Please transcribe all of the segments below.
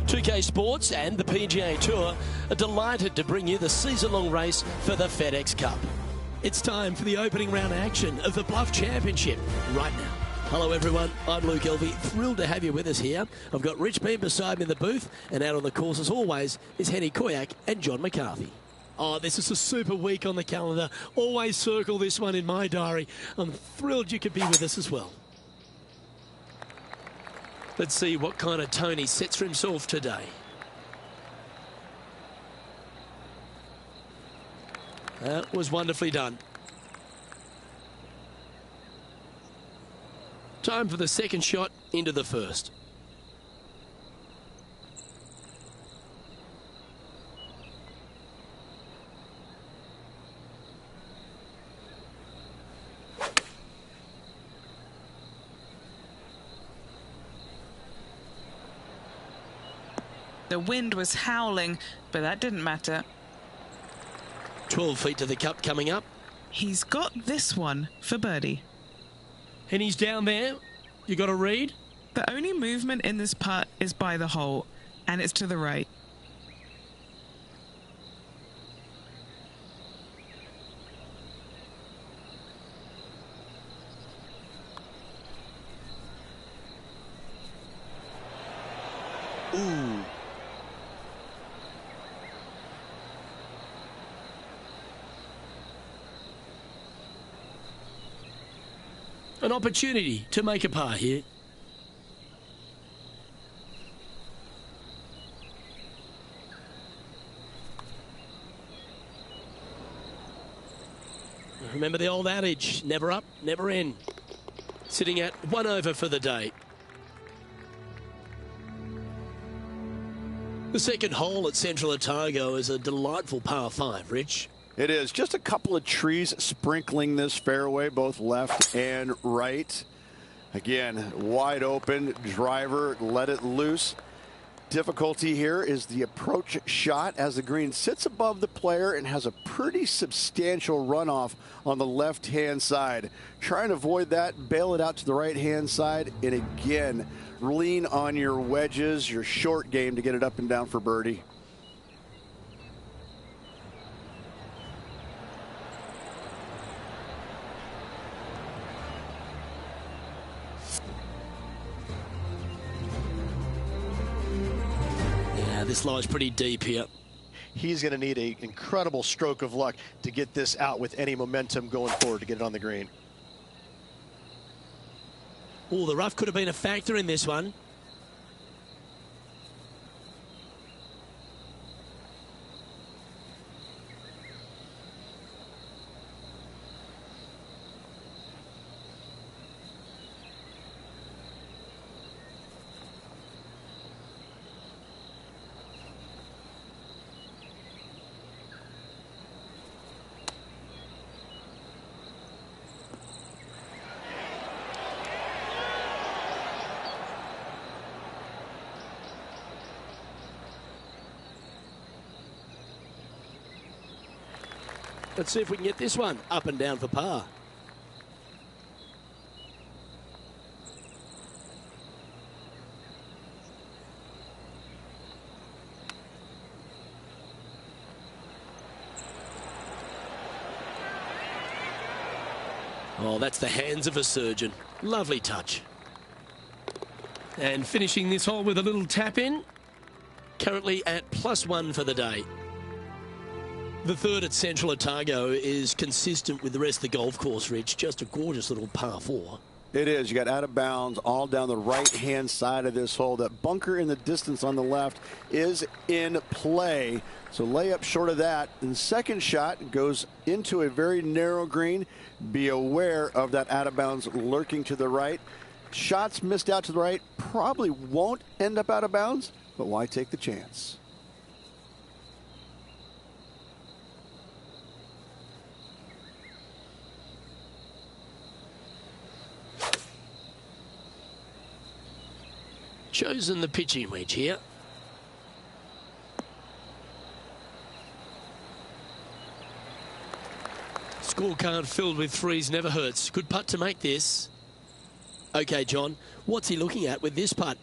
2K Sports and the PGA Tour are delighted to bring you the season-long race for the FedEx Cup. It's time for the opening round action of the Bluff Championship right now. Hello everyone, I'm Luke Elvey, thrilled to have you with us here. I've got Rich Beam beside me in the booth, and out on the course as always is Henny Koyak and John McCarthy. Oh, this is a super week on the calendar. Always circle this one in my diary. I'm thrilled you could be with us as well. Let's see what kind of tone he sets for himself today. That was wonderfully done. Time for the second shot into the first. The wind was howling, but that didn't matter. 12 feet to the cup coming up. He's got this one for birdie. And he's down there. You got a read? The only movement in this putt is by the hole, and it's to the right. Ooh. An opportunity to make a par here. Remember the old adage, never up, never in. Sitting at 1 over for the day. The second hole at Central Otago is a delightful par 5, Rich. It is. Just a couple of trees sprinkling this fairway, both left and right. Again, wide open, driver, let it loose. Difficulty here is the approach shot as the green sits above the player and has a pretty substantial runoff on the left-hand side. Trying to avoid that, bail it out to the right-hand side, and again, lean on your wedges, your short game to get it up and down for birdie. This lies pretty deep here. He's going to need an incredible stroke of luck to get this out with any momentum going forward to get it on the green. Oh, the rough could have been a factor in this one. Let's see if we can get this one up and down for par. Oh, that's the hands of a surgeon. Lovely touch. And finishing this hole with a little tap in. Currently at +1 for the day. The third at Central Otago is consistent with the rest of the golf course, Rich. Just a gorgeous little par 4. It is. You got out of bounds all down the right-hand side of this hole. That bunker in the distance on the left is in play. So lay up short of that. And the second shot goes into a very narrow green. Be aware of that out of bounds lurking to the right. Shots missed out to the right probably won't end up out of bounds, but why take the chance? Chosen the pitching wedge here. Scorecard filled with threes never hurts. Good putt to make this. Okay, John, what's he looking at with this putt?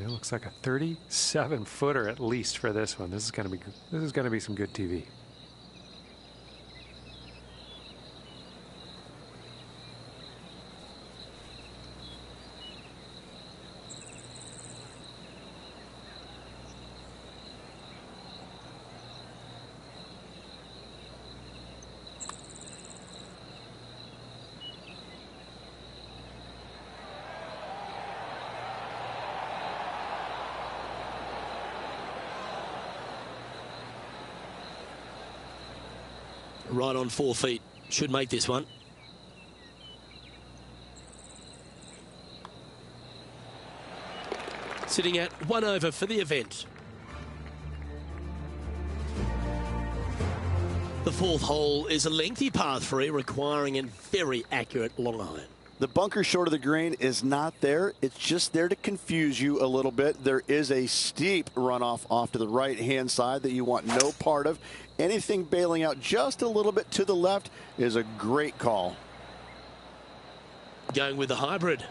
It looks like a 37-footer at least for this one. This is going to be some good TV. Right on 4 feet. Should make this one. Sitting at 1 over for the event. The 4th hole is a lengthy par 3 requiring a very accurate long iron. The bunker short of the green is not there. It's just there to confuse you a little bit. There is a steep runoff off to the right-hand side that you want no part of. Anything bailing out just a little bit to the left is a great call. Going with the hybrid.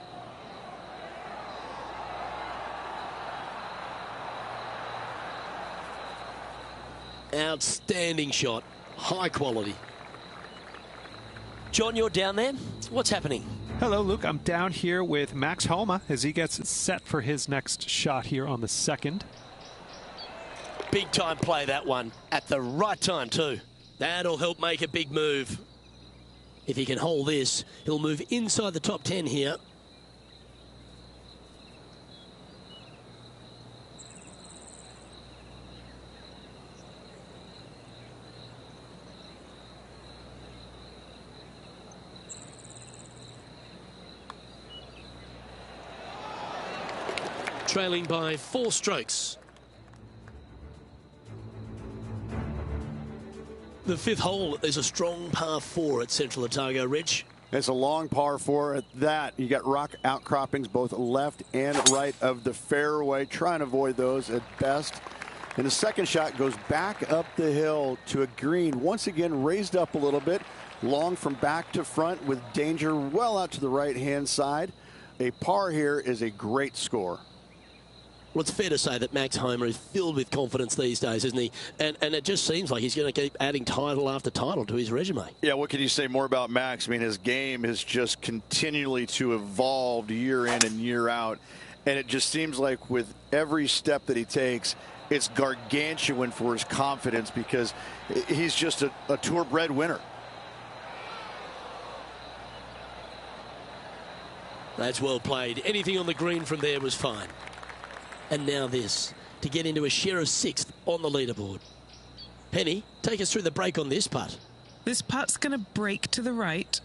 Outstanding shot. High quality. John, you're down there. What's happening? Hello, Luke. I'm down here with Max Homa as he gets set for his next shot here on the 2nd. Big time play, that one. At the right time, too. That'll help make a big move. If he can hold this, he'll move inside the top 10 here. Trailing by 4 strokes. The 5th hole is a strong par 4 at Central Otago Ridge. It's a long par 4 at that. You got rock outcroppings both left and right of the fairway. Try and avoid those at best. And the second shot goes back up the hill to a green. Once again, raised up a little bit. Long from back to front with danger well out to the right-hand side. A par here is a great score. Well, it's fair to say that Max Homa is filled with confidence these days, isn't he? And it just seems like he's going to keep adding title after title to his resume. Yeah, what can you say more about Max? I mean, his game has just continually to evolve year in and year out. And it just seems like with every step that he takes, it's gargantuan for his confidence because he's just a tour-bred winner. That's well played. Anything on the green from there was fine. And now this, to get into a share of 6th on the leaderboard. Penny, take us through the break on this putt. This putt's going to break to the right.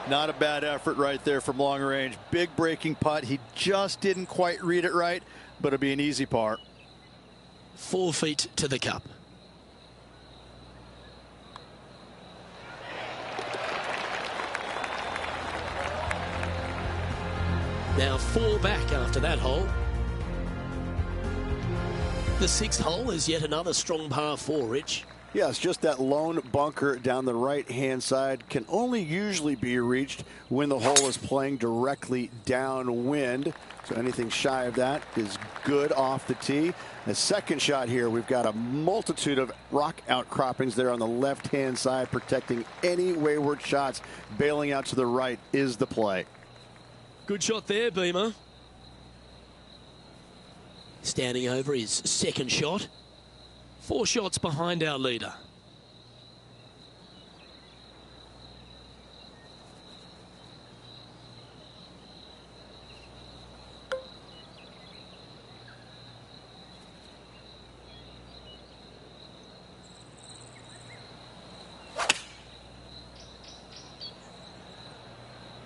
Not a bad effort right there from long range. Big breaking putt. He just didn't quite read it right, but it'll be an easy par. 4 feet to the cup. Now 4 back after that hole. The 6th hole is yet another strong par 4, Rich. Yes, just that lone bunker down the right-hand side can only usually be reached when the hole is playing directly downwind. So anything shy of that is good off the tee. The second shot here, we've got a multitude of rock outcroppings there on the left-hand side, protecting any wayward shots. Bailing out to the right is the play. Good shot there, Beamer. Standing over his second shot. 4 shots behind our leader.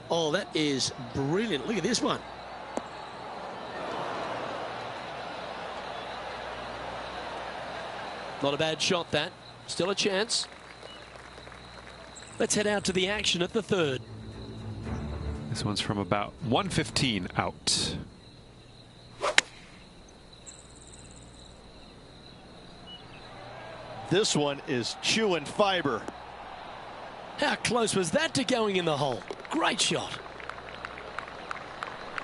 Oh, that is brilliant. Look at this one. Not a bad shot, that. Still a chance. Let's head out to the action at the 3rd. This one's from about 115 out. This one is chewing fiber. How close was that to going in the hole? Great shot.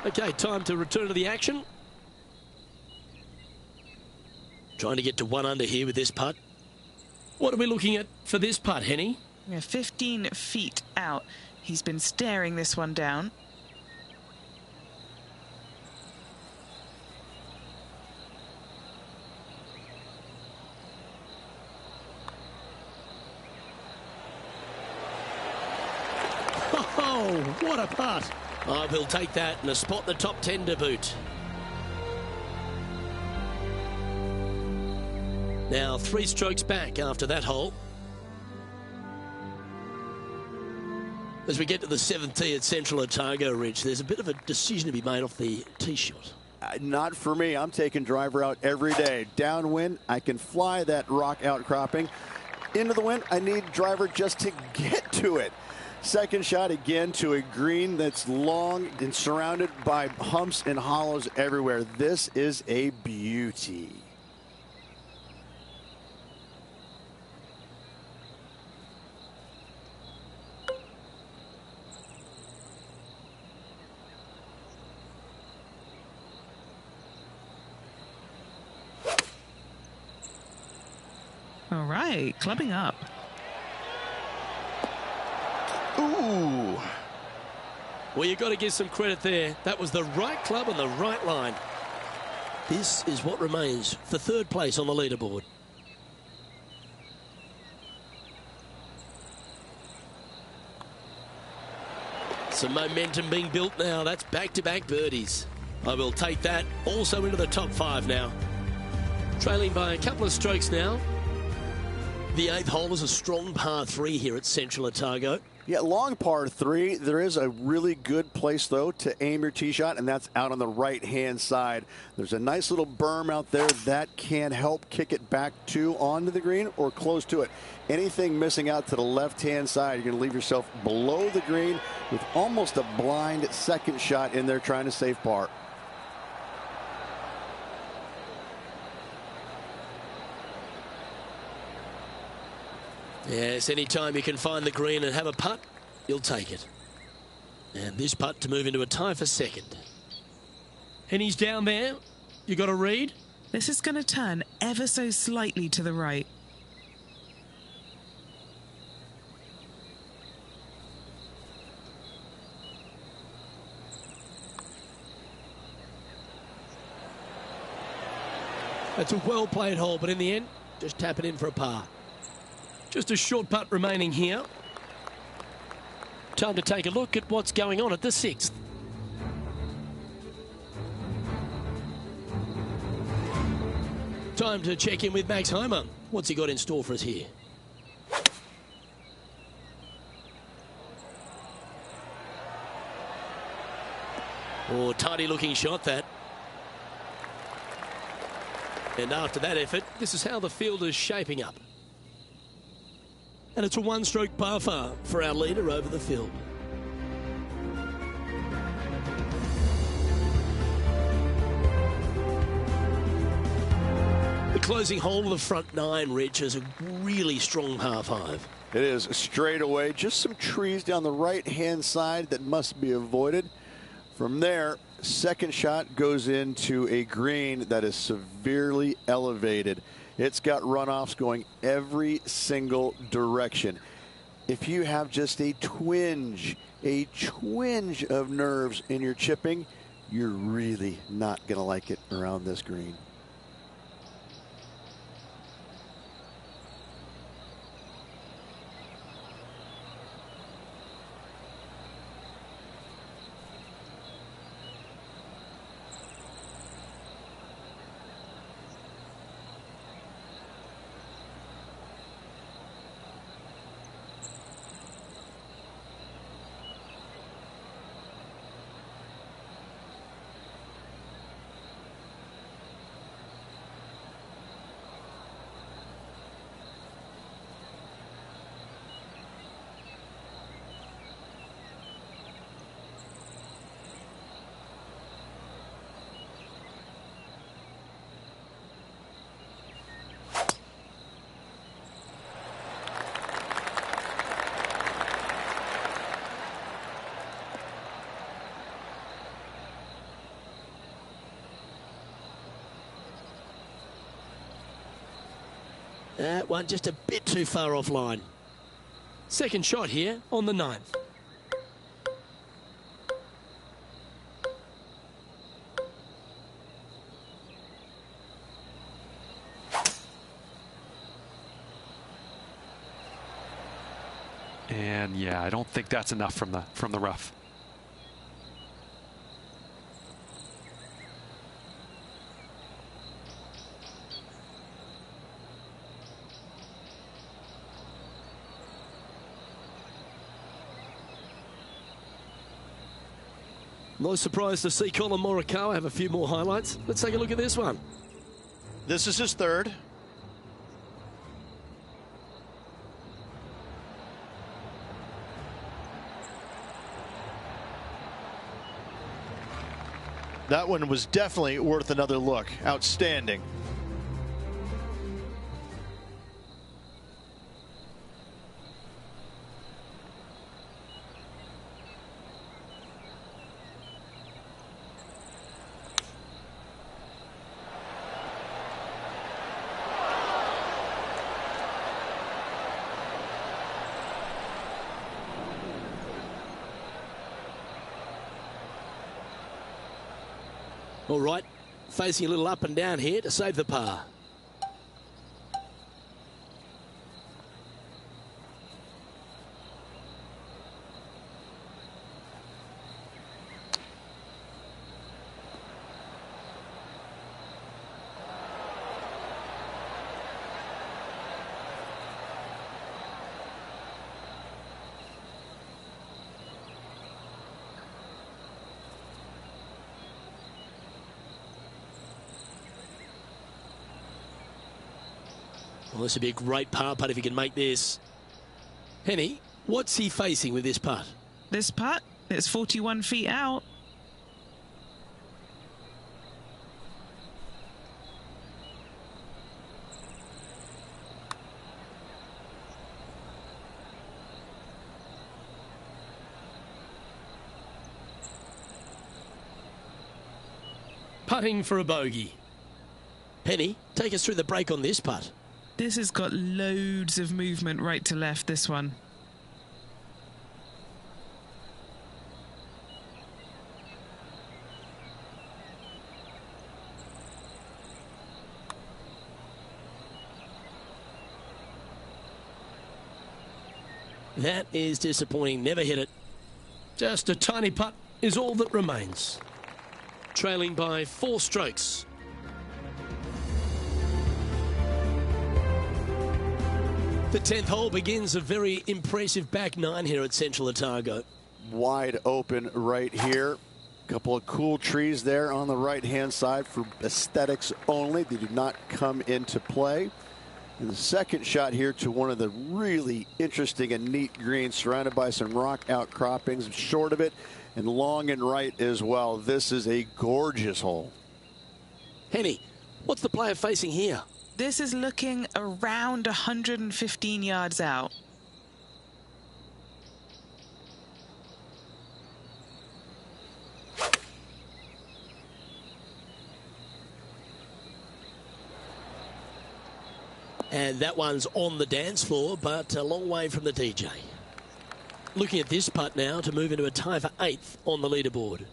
Okay, time to return to the action. Trying to get to 1 under here with this putt. What are we looking at for this putt, Henny? Yeah, 15 feet out. He's been staring this one down. Oh, what a putt. I will take that and a spot in the top 10 to boot. Now 3 strokes back after that hole. As we get to the 7th tee at Central Otago Ridge, there's a bit of a decision to be made off the tee shot. Not for me. I'm taking driver out every day. Downwind, I can fly that rock outcropping. Into the wind, I need driver just to get to it. Second shot again to a green that's long and surrounded by humps and hollows everywhere. This is a beauty. All right, clubbing up. Ooh. Well, you've got to give some credit there. That was the right club on the right line. This is what remains for 3rd place on the leaderboard. Some momentum being built now. That's back-to-back birdies. I will take that also into the top 5 now. Trailing by a couple of strokes now. The 8th hole is a strong par 3 here at Central Otago. Yeah, long par 3. There is a really good place, though, to aim your tee shot, and that's out on the right-hand side. There's a nice little berm out there that can help kick it back to onto the green or close to it. Anything missing out to the left-hand side, you're going to leave yourself below the green with almost a blind second shot in there trying to save par. Yes, anytime you can find the green and have a putt, you'll take it. And this putt to move into a tie for 2nd. And he's down there. You got a read? This is going to turn ever so slightly to the right. That's a well-played hole, but in the end, just tap it in for a par. Just a short putt remaining here. Time to take a look at what's going on at the 6th. Time to check in with Max Homer. What's he got in store for us here? Oh, tidy looking shot that. And after that effort, this is how the field is shaping up. And it's a 1-stroke par 4 for our leader over the field. The closing hole of the front 9, Rich, is a really strong par 5. It is straight away. Just some trees down the right-hand side that must be avoided. From there, second shot goes into a green that is severely elevated. It's got runoffs going every single direction. If you have just a twinge of nerves in your chipping, you're really not going to like it around this green. That one just a bit too far offline. Second shot here on the 9th. And yeah, I don't think that's enough from the rough. No surprise to see Colin Morikawa have a few more highlights. Let's take a look at this one. This is his third. That one was definitely worth another look. Outstanding. All right, facing a little up and down here to save the par. Well, this would be a great par putt if he can make this. Henny, what's he facing with this putt? This putt, it's 41 feet out. Putting for a bogey. Henny, take us through the break on this putt. This has got loads of movement right to left, this one. That is disappointing. Never hit it. Just a tiny putt is all that remains. Trailing by 4 strokes. The 10th hole begins a very impressive back 9 here at Central Otago. Wide open right here. A couple of cool trees there on the right-hand side for aesthetics only. They do not come into play. And the second shot here to one of the really interesting and neat greens surrounded by some rock outcroppings, short of it and long and right as well. This is a gorgeous hole. Henny, what's the player facing here? This is looking around 115 yards out. And that one's on the dance floor, but a long way from the DJ. Looking at this putt now to move into a tie for 8th on the leaderboard.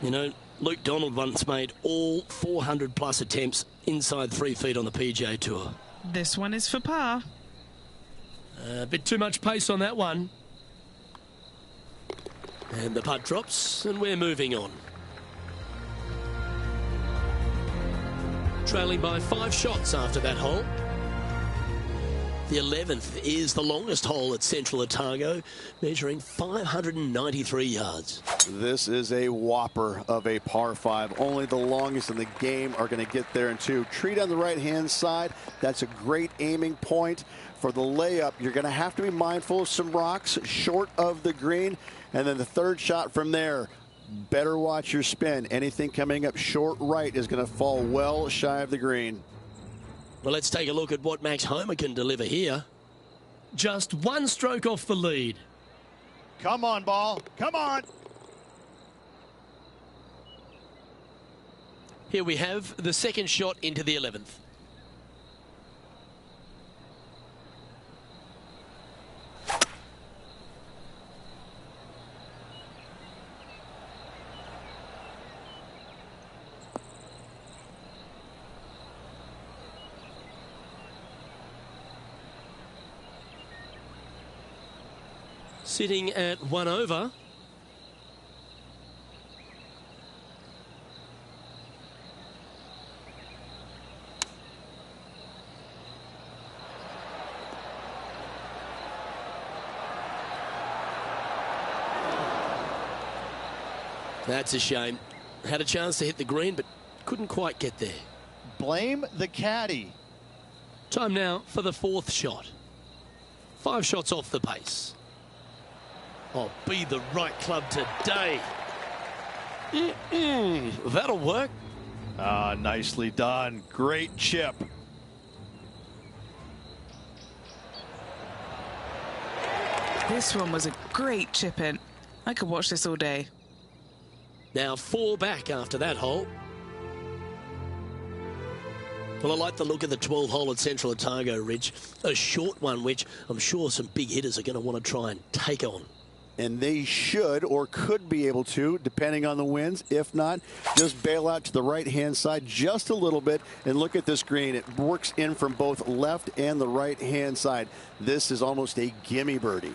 You know, Luke Donald once made all 400-plus attempts inside 3 feet on the PGA Tour. This one is for par. A bit too much pace on that one. And the putt drops, and we're moving on. Trailing by 5 shots after that hole. The 11th is the longest hole at Central Otago, measuring 593 yards. This is a whopper of a par 5. Only the longest in the game are going to get there in 2. Tree on the right-hand side. That's a great aiming point. For the layup, you're going to have to be mindful of some rocks short of the green. And then the third shot from there, better watch your spin. Anything coming up short right is going to fall well shy of the green. Well, let's take a look at what Max Homa can deliver here. Just one stroke off the lead. Come on, ball. Come on. Here we have the second shot into the 11th. Sitting at 1 over. That's a shame. Had a chance to hit the green, but couldn't quite get there. Blame the caddy. Time now for the 4th shot. 5 shots off the pace. Oh, be the right club today. That'll work. Ah, nicely done. Great chip. This one was a great chip in. I could watch this all day. Now 4 back after that hole. Well, I like the look of the 12th hole at Central Otago, Rich. A short one, which I'm sure some big hitters are going to want to try and take on. And they should or could be able to, depending on the winds. If not, just bail out to the right-hand side just a little bit and look at this green. It works in from both left and the right-hand side. This is almost a gimme birdie.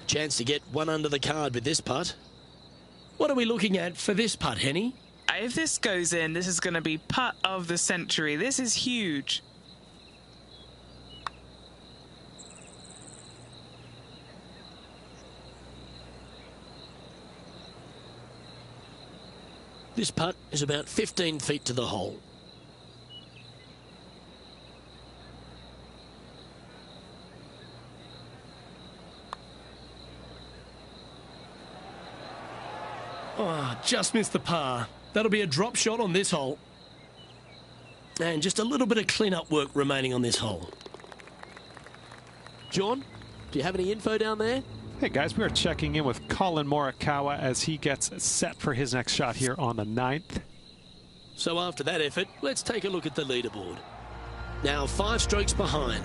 Chance to get one under the card with this putt. What are we looking at for this putt, Henny? If this goes in, this is going to be putt of the century. This is huge. This putt is about 15 feet to the hole. Oh, just missed the par. That'll be a drop shot on this hole. And just a little bit of clean-up work remaining on this hole. John, do you have any info down there? Hey guys, we are checking in with Colin Morikawa as he gets set for his next shot here on the 9th. So after that effort, let's take a look at the leaderboard. Now 5 strokes behind.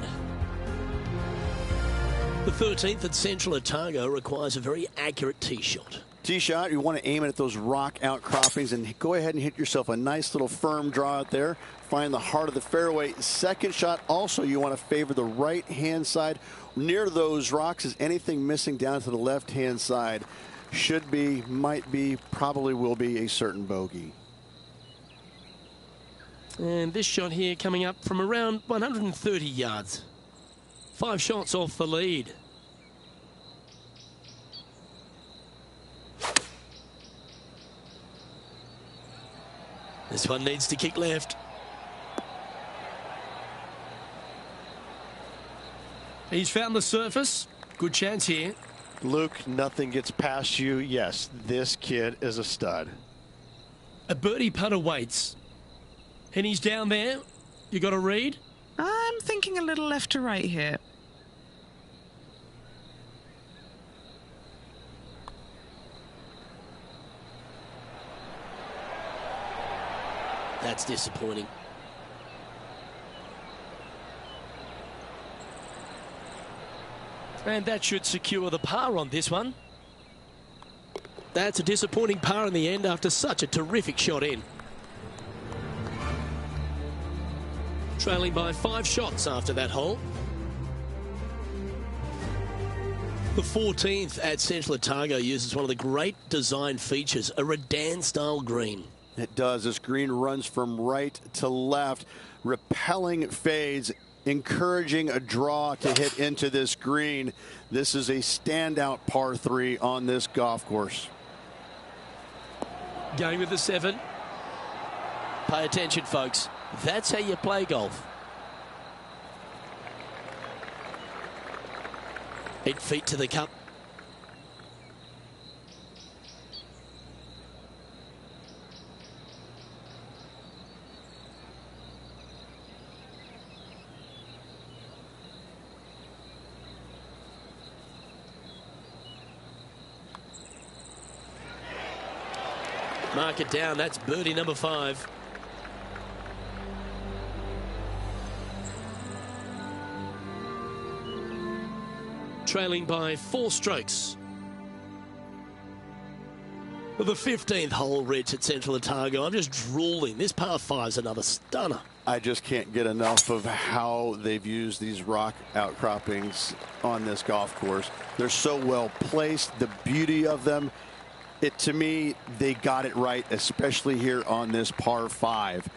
The 13th at Central Otago requires a very accurate tee shot. Tee shot, you want to aim it at those rock outcroppings and go ahead and hit yourself a nice little firm draw out there. Find the heart of the fairway. Second shot, also you want to favor the right-hand side. Near those rocks is anything missing down to the left-hand side. Should be, might be, probably will be a certain bogey. And this shot here coming up from around 130 yards. 5 shots off the lead. This one needs to kick left. He's found the surface. Good chance here. Luke, nothing gets past you. Yes, this kid is a stud. A birdie putt awaits. And he's down there. You got a read? I'm thinking a little left to right here. That's disappointing. And that should secure the par on this one. That's a disappointing par in the end after such a terrific shot in. Trailing by 5 shots after that hole. The 14th at Central Otago uses one of the great design features, a Redan-style green. It does. This green runs from right to left, repelling fades, encouraging a draw to hit into this green. This is a standout par 3 on this golf course. Going with the 7. Pay attention, folks. That's how you play golf. 8 feet to the cup. Mark it down. That's birdie number 5. Trailing by 4 strokes. The 15th hole, Rich, at Central Otago. I'm just drooling. This par 5's another stunner. I just can't get enough of how they've used these rock outcroppings on this golf course. They're so well placed. The beauty of them. To me, they got it right, especially here on this par 5.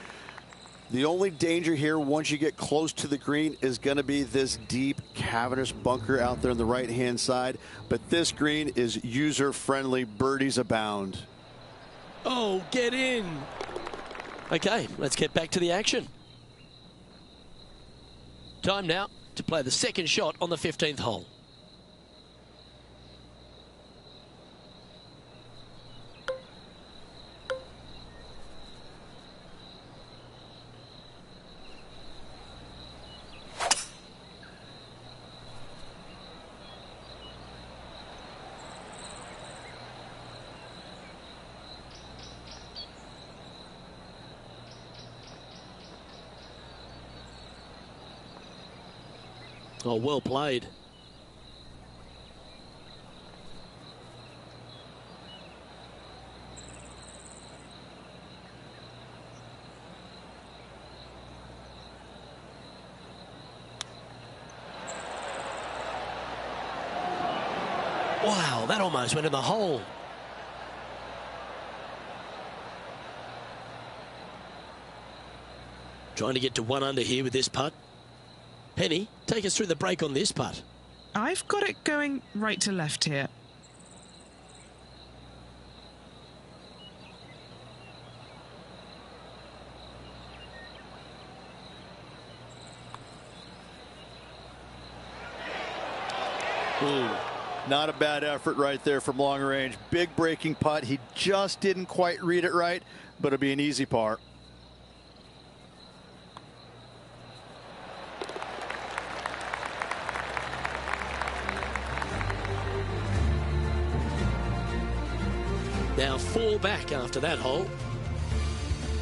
The only danger here, once you get close to the green, is going to be this deep, cavernous bunker out there on the right-hand side. But this green is user-friendly. Birdies abound. Oh, get in. Okay, let's get back to the action. Time now to play the second shot on the 15th hole. Oh, well played. Wow, that almost went in the hole. Trying to get to 1 under here with this putt. Penny, take us through the break on this putt. I've got it going right to left here. Ooh, not a bad effort right there from long range. Big breaking putt. He just didn't quite read it right, but it'll be an easy par. Now 4 back after that hole.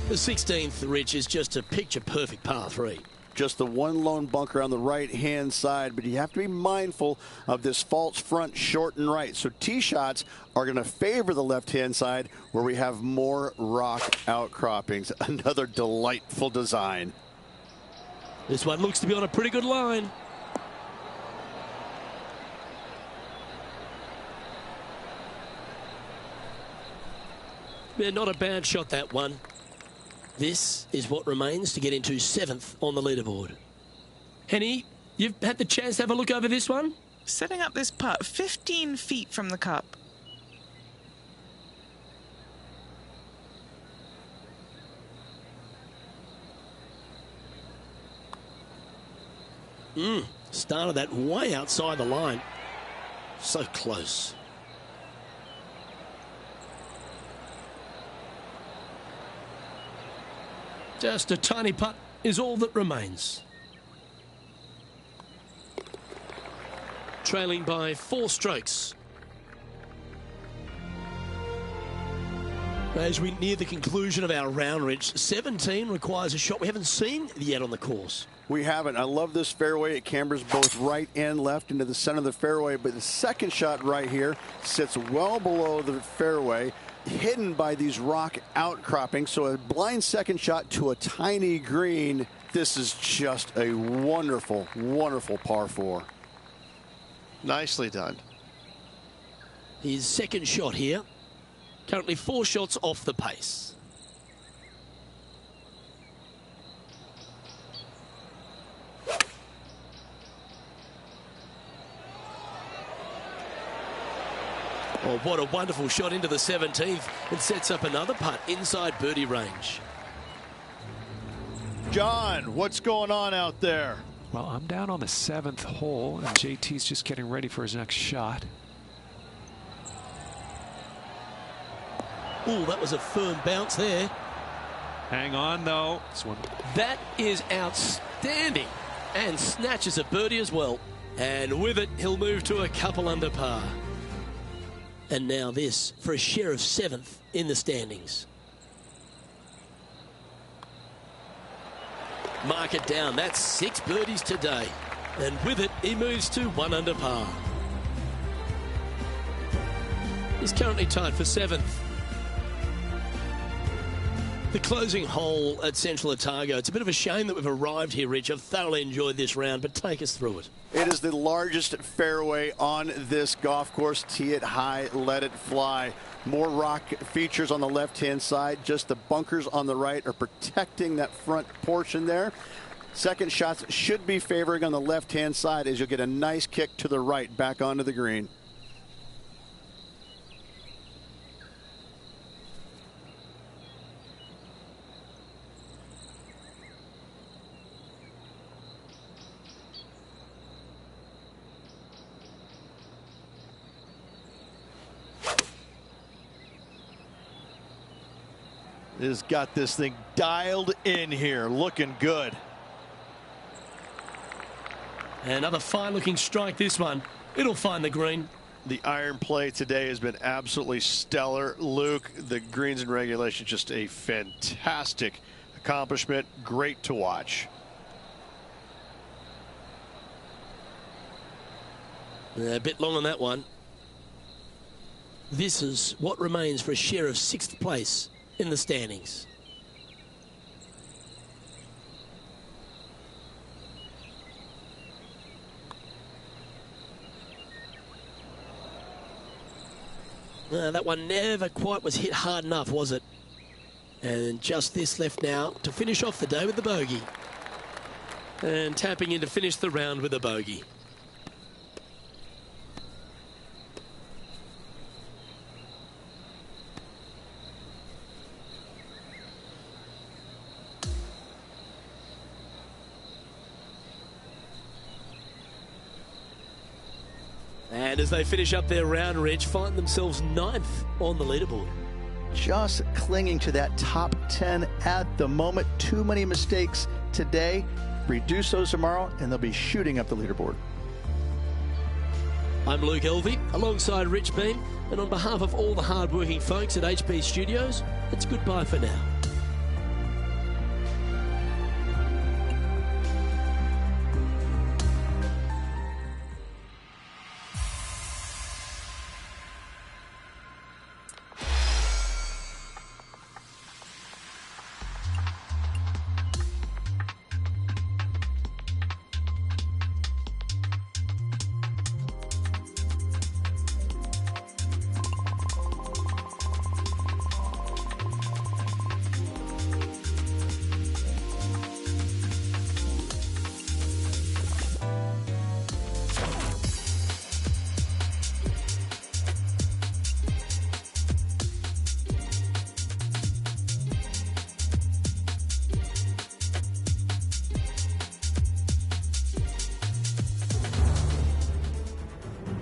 The 16th, Rich, is just a picture-perfect par 3. Just the one lone bunker on the right-hand side, but you have to be mindful of this false front short and right. So tee shots are going to favor the left-hand side where we have more rock outcroppings. Another delightful design. This one looks to be on a pretty good line. Yeah, not a bad shot, that one. This is what remains to get into 7th on the leaderboard. Henny, you've had the chance to have a look over this one? Setting up this putt 15 feet from the cup. Started that way outside the line. So close. Just a tiny putt is all that remains. Trailing by 4 strokes. As we near the conclusion of our round, Rich, 17 requires a shot we haven't seen yet on the course. We haven't. I love this fairway. It cambers both right and left into the center of the fairway, but the second shot right here sits well below the fairway, hidden by these rock outcroppings. So a blind second shot to a tiny green. This is just a wonderful, wonderful par 4. Nicely done. His second shot here. Currently 4 shots off the pace. Oh, what a wonderful shot into the 17th. It sets up another putt inside birdie range. John, what's going on out there? Well, I'm down on the 7th hole, and JT's just getting ready for his next shot. Oh, that was a firm bounce there. Hang on, though. This one. That is outstanding. And snatches a birdie as well. And with it, he'll move to a couple under par. And now this for a share of 7th in the standings. Mark it down. That's 6 birdies today. And with it, he moves to 1 under par. He's currently tied for 7th. The closing hole at Central Otago. It's a bit of a shame that we've arrived here, Rich. I've thoroughly enjoyed this round, but take us through it. It is the largest fairway on this golf course. Tee it high, let it fly. More rock features on the left-hand side. Just the bunkers on the right are protecting that front portion there. Second shots should be favoring on the left-hand side as you'll get a nice kick to the right back onto the green. Has got this thing dialed in here, looking good. Another fine-looking strike, this one. It'll find the green. The iron play today has been absolutely stellar. Luke, the greens in regulation, just a fantastic accomplishment. Great to watch. A bit long on that one. This is what remains for a share of 6th place in the standings. That one never quite was hit hard enough, was it? And just this left now to finish off the day with the bogey. And tapping in to finish the round with a bogey. And as they finish up their round, Rich, find themselves 9th on the leaderboard. Just clinging to that top 10 at the moment. Too many mistakes today. Reduce those tomorrow, and they'll be shooting up the leaderboard. I'm Luke Elvey, alongside Rich Beam, and on behalf of all the hard-working folks at HP Studios, it's goodbye for now.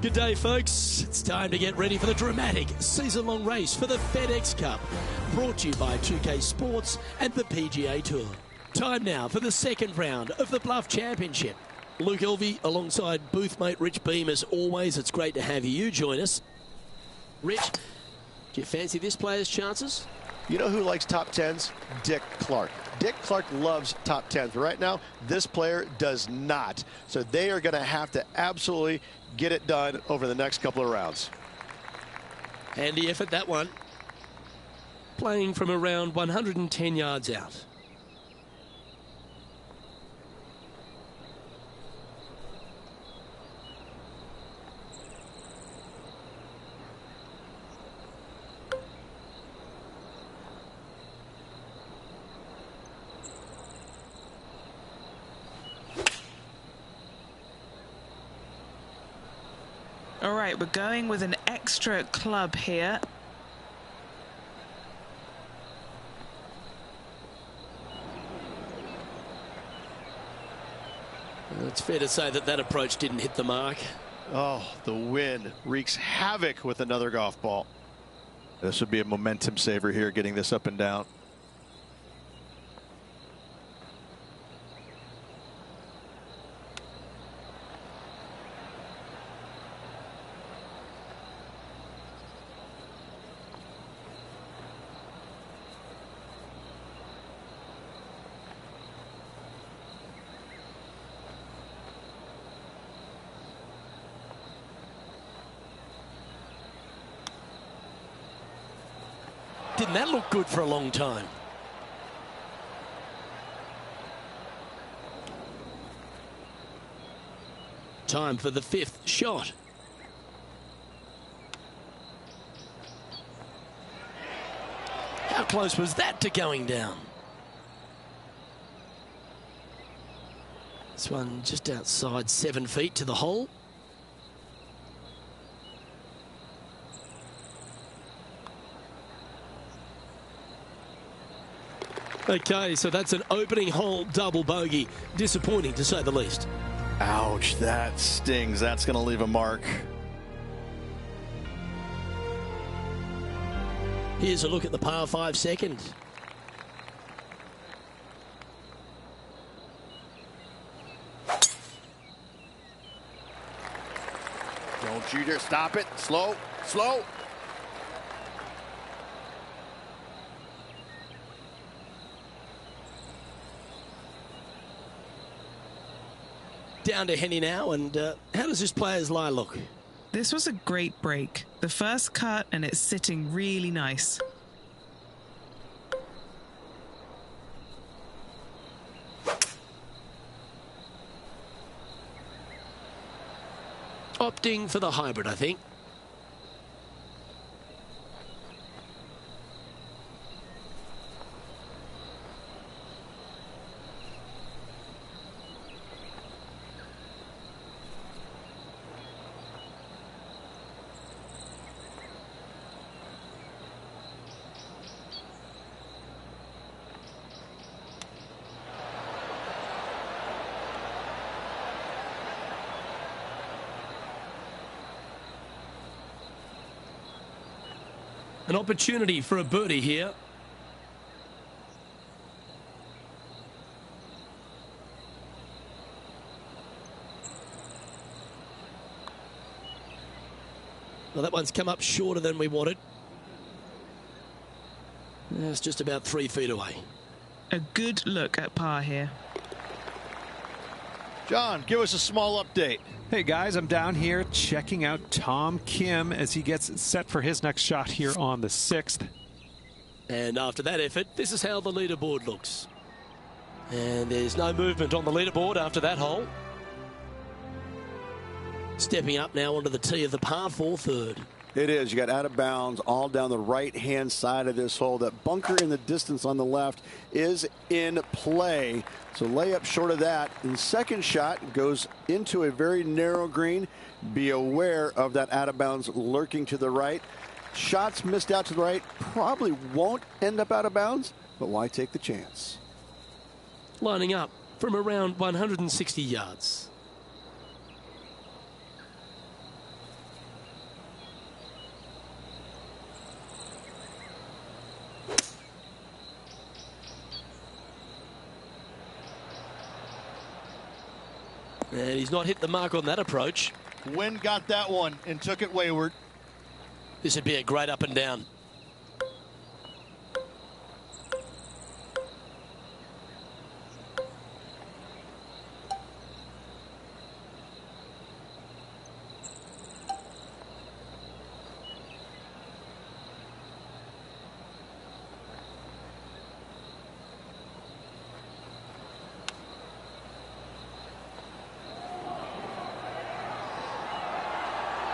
Good day, folks. It's time to get ready for the dramatic season-long race for the FedEx Cup. Brought to you by 2K Sports and the PGA Tour. Time now for the second round of the Bluff Championship. Luke Elvey alongside boothmate Rich Beam. As always, it's great to have you join us. Rich, do you fancy this player's chances? You know who likes top 10s? Dick Clark. Dick Clark loves top 10s, but right now, this player does not. So they are going to have to absolutely get it done over the next couple of rounds. Handy effort, that one. Playing from around 110 yards out. All right, we're going with an extra club here. It's fair to say that approach didn't hit the mark. Oh, the wind wreaks havoc with another golf ball. This would be a momentum saver here, getting this up and down. Didn't that look good for a long time? Time for the fifth shot. How close was that to going down? This one just outside 7 feet to the hole. Okay, so that's an opening hole double bogey. Disappointing, to say the least. Ouch, that stings. That's going to leave a mark. Here's a look at the par 5 second. Don't you dare stop it. Slow, slow. Down to Henny now, and how does this player's lie look? This was a great break. The first cut, and it's sitting really nice. Opting for the hybrid, I think. An opportunity for a birdie here. Well, that one's come up shorter than we wanted. It's just about 3 feet away. A good look at par here. John, give us a small update. Hey guys, I'm down here checking out Tom Kim as he gets set for his next shot here on the 6th. And after that effort, this is how the leaderboard looks. And there's no movement on the leaderboard after that hole. Stepping up now onto the tee of the par 4 third. It is. You got out of bounds all down the right-hand side of this hole. That bunker in the distance on the left is in play. So layup short of that. And second shot goes into a very narrow green. Be aware of that out of bounds lurking to the right. Shots missed out to the right probably won't end up out of bounds, but why take the chance? Lining up from around 160 yards. And he's not hit the mark on that approach. Wind got that one and took it wayward. This would be a great up and down.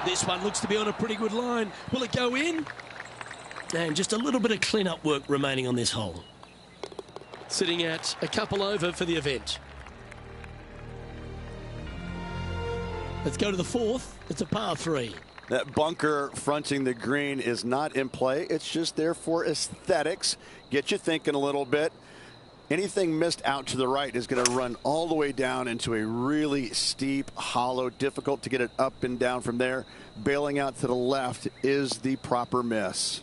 This one looks to be on a pretty good line. Will it go in? And just a little bit of clean-up work remaining on this hole. Sitting at a couple over for the event. Let's go to the fourth. It's a par 3. That bunker fronting the green is not in play. It's just there for aesthetics. Get you thinking a little bit. Anything missed out to the right is going to run all the way down into a really steep hollow. Difficult to get it up and down from there. Bailing out to the left is the proper miss.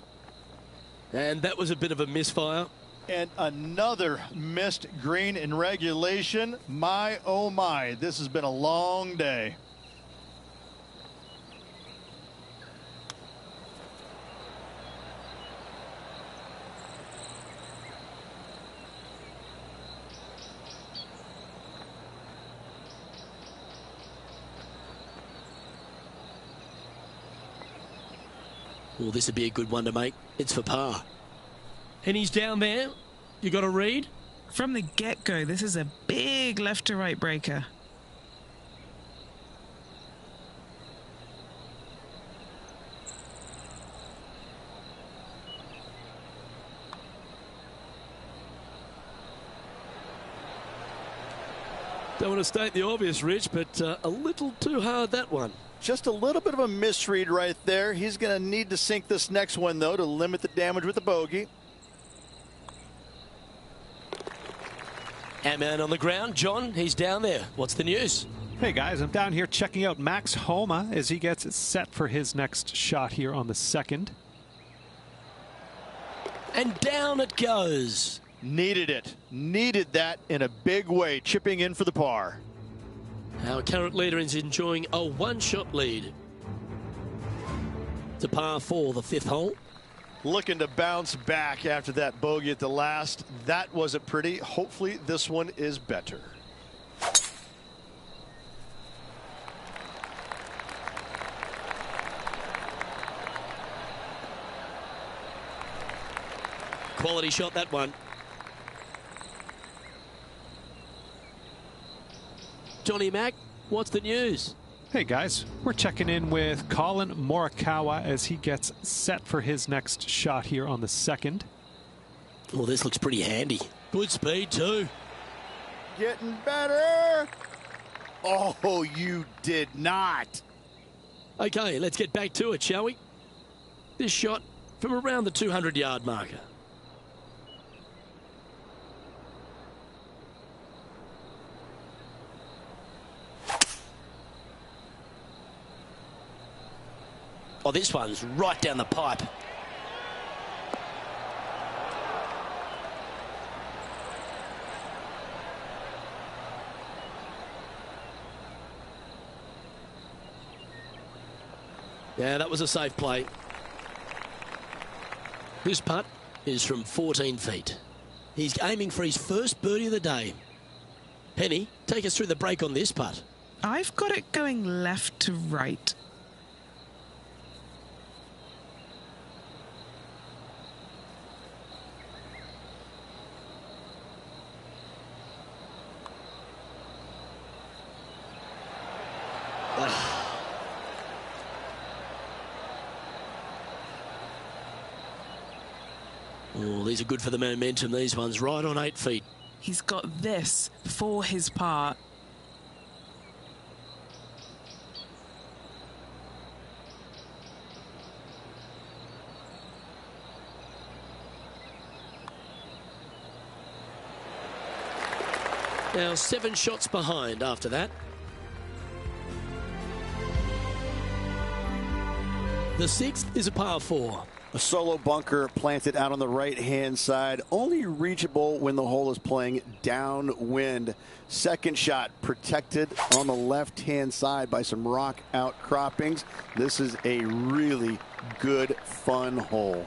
And that was a bit of a misfire. And another missed green in regulation. My, oh my, this has been a long day. Well, this would be a good one to make. It's for par. And he's down there. You got a read? From the get-go, this is a big left-to-right breaker. Don't want to state the obvious, Rich, but a little too hard, that one. Just a little bit of a misread right there. He's going to need to sink this next one, though, to limit the damage with the bogey. Man on the ground. John, he's down there. What's the news? Hey guys, I'm down here checking out Max Homa as he gets set for his next shot here on the second. And down it goes. Needed it. Needed that in a big way, chipping in for the par. Our current leader is enjoying a one-shot lead. It's a par 4, the 5th hole. Looking to bounce back after that bogey at the last. That wasn't pretty. Hopefully this one is better. Quality shot, that one. Johnny Mack, what's the news? Hey guys, we're checking in with Colin Morikawa as he gets set for his next shot here on the second. Well, this looks pretty handy. Good speed too. Getting better. Oh, you did not. Okay, let's get back to it, shall we? This shot from around the 200-yard marker. Oh, this one's right down the pipe. Yeah, that was a safe play. This putt is from 14 feet. He's aiming for his first birdie of the day. Penny, take us through the break on this putt. I've got it going left to right. Oh, these are good for the momentum, these ones, right on 8 feet. He's got this for his part. Now 7 shots behind after that. The 6th is a par 4. A solo bunker planted out on the right-hand side, only reachable when the hole is playing downwind. Second shot protected on the left-hand side by some rock outcroppings. This is a really good, fun hole.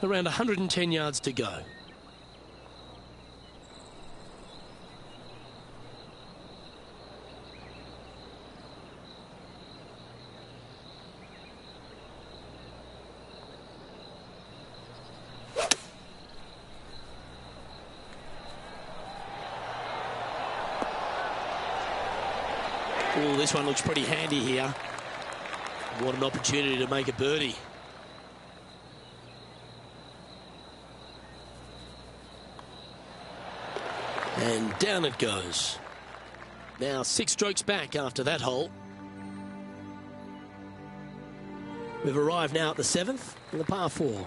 Around 110 yards to go. Oh, this one looks pretty handy here. What an opportunity to make a birdie. And down it goes. Now 6 strokes back after that hole. We've arrived now at the 7th in the par 4.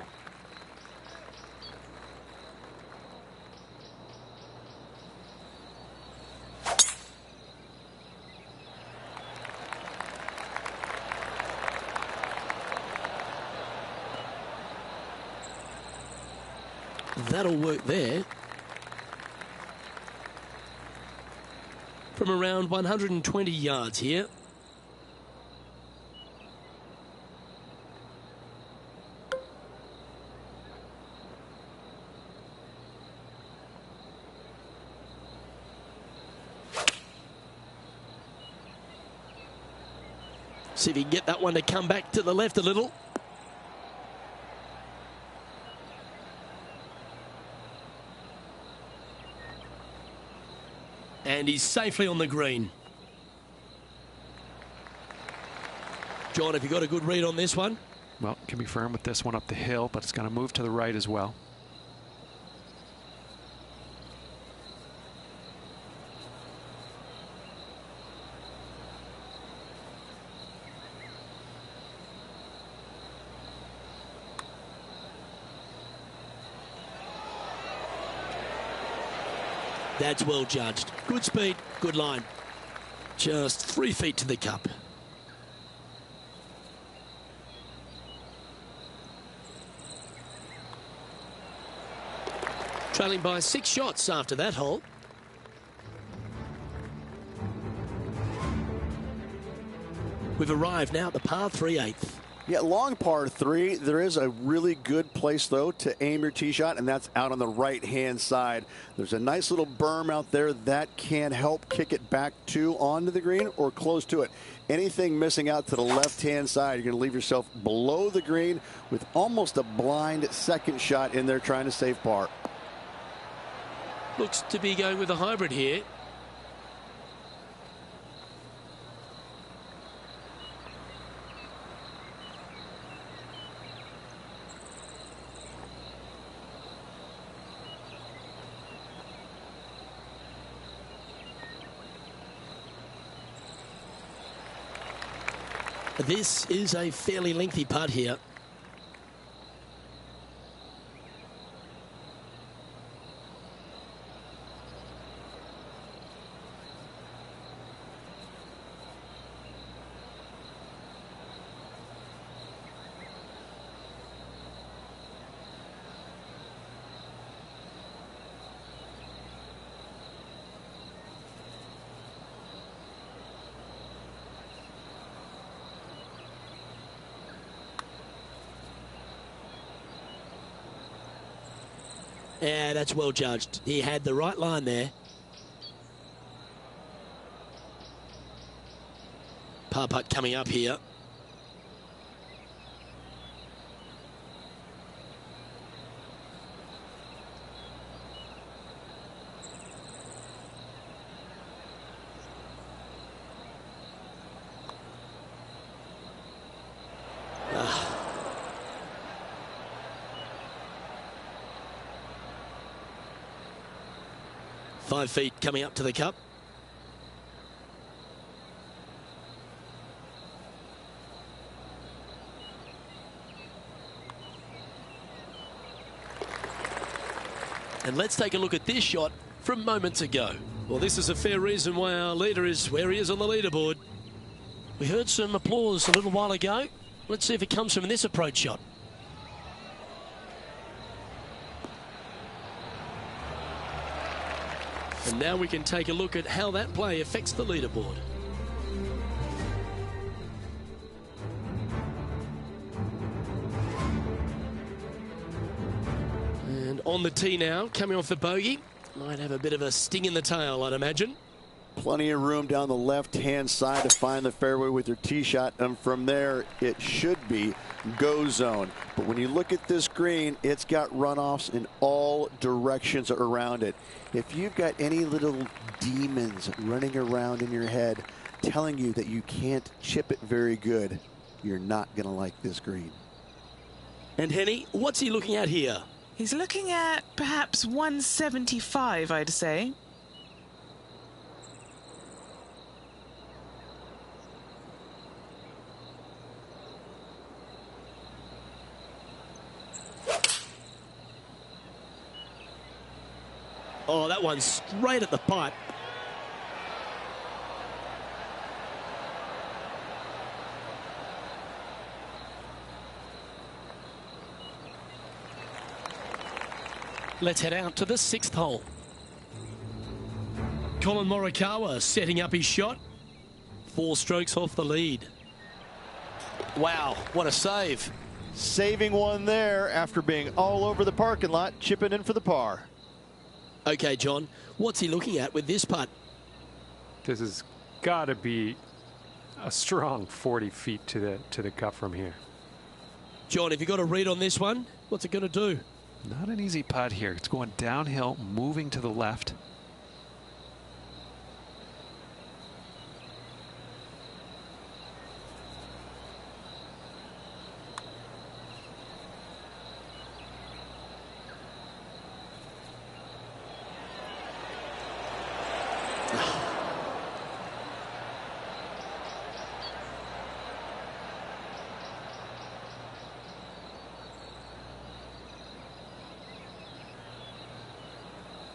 That'll work there. From around 120 yards here. See if he can get that one to come back to the left a little. And he's safely on the green. John, have you got a good read on this one? Well, can be firm with this one up the hill, but it's going to move to the right as well. That's well judged. Good speed, good line. Just 3 feet to the cup. Trailing by 6 shots after that hole. We've arrived now at the par 3/8. Yeah, long par 3. There is a really good place, though, to aim your tee shot, and that's out on the right-hand side. There's a nice little berm out there that can help kick it back to onto the green or close to it. Anything missing out to the left-hand side, you're going to leave yourself below the green with almost a blind second shot in there trying to save par. Looks to be going with a hybrid here. This is a fairly lengthy putt here. Yeah, that's well judged. He had the right line there. Par putt coming up here. Ah. 5 feet coming up to the cup. And let's take a look at this shot from moments ago. Well, this is a fair reason why our leader is where he is on the leaderboard. We heard some applause a little while ago. Let's see if it comes from this approach shot. And now we can take a look at how that play affects the leaderboard. And on the tee now, coming off the bogey. Might have a bit of a sting in the tail, I'd imagine. Plenty of room down the left-hand side to find the fairway with your tee shot, and from there it should be go zone. But when you look at this green, it's got runoffs in all directions around it. If you've got any little demons running around in your head telling you that you can't chip it very good, you're not going to like this green. And Henny, what's he looking at here? He's looking at perhaps 175, I'd say. Oh, that one's straight at the pipe. Let's head out to the 6th hole. Colin Morikawa setting up his shot. 4 strokes off the lead. Wow, what a save. Saving one there after being all over the parking lot, chipping in for the par. Okay, John, what's he looking at with this putt? This has got to be a strong 40 feet to the cup from here. John, have you got a read on this one? What's it going to do? Not an easy putt here. It's going downhill, moving to the left.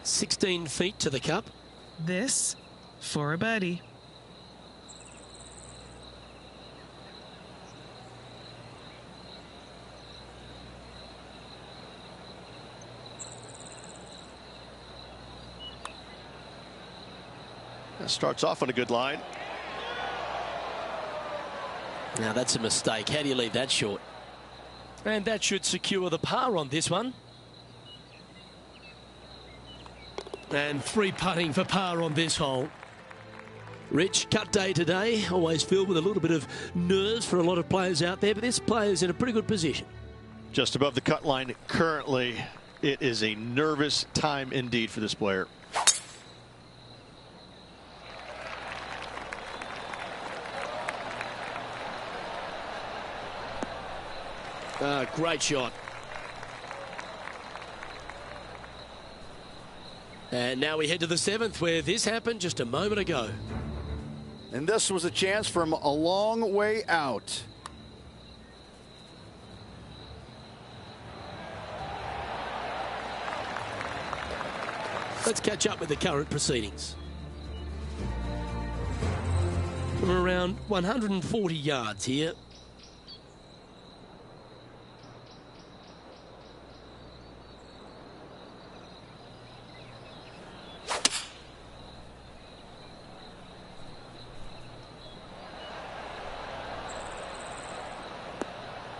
"16 feet to the cup." This for a birdie. That starts off on a good line. Now that's a mistake. How do you leave that short? And that should secure the par on this one. And 3 putting for par on this hole. Rich, cut day today, always filled with a little bit of nerves for a lot of players out there, but this player's in a pretty good position. Just above the cut line currently. It is a nervous time indeed for this player. Great shot. And now we head to the 7th, where this happened just a moment ago. And this was a chance from a long way out. Let's catch up with the current proceedings. We're around 140 yards here.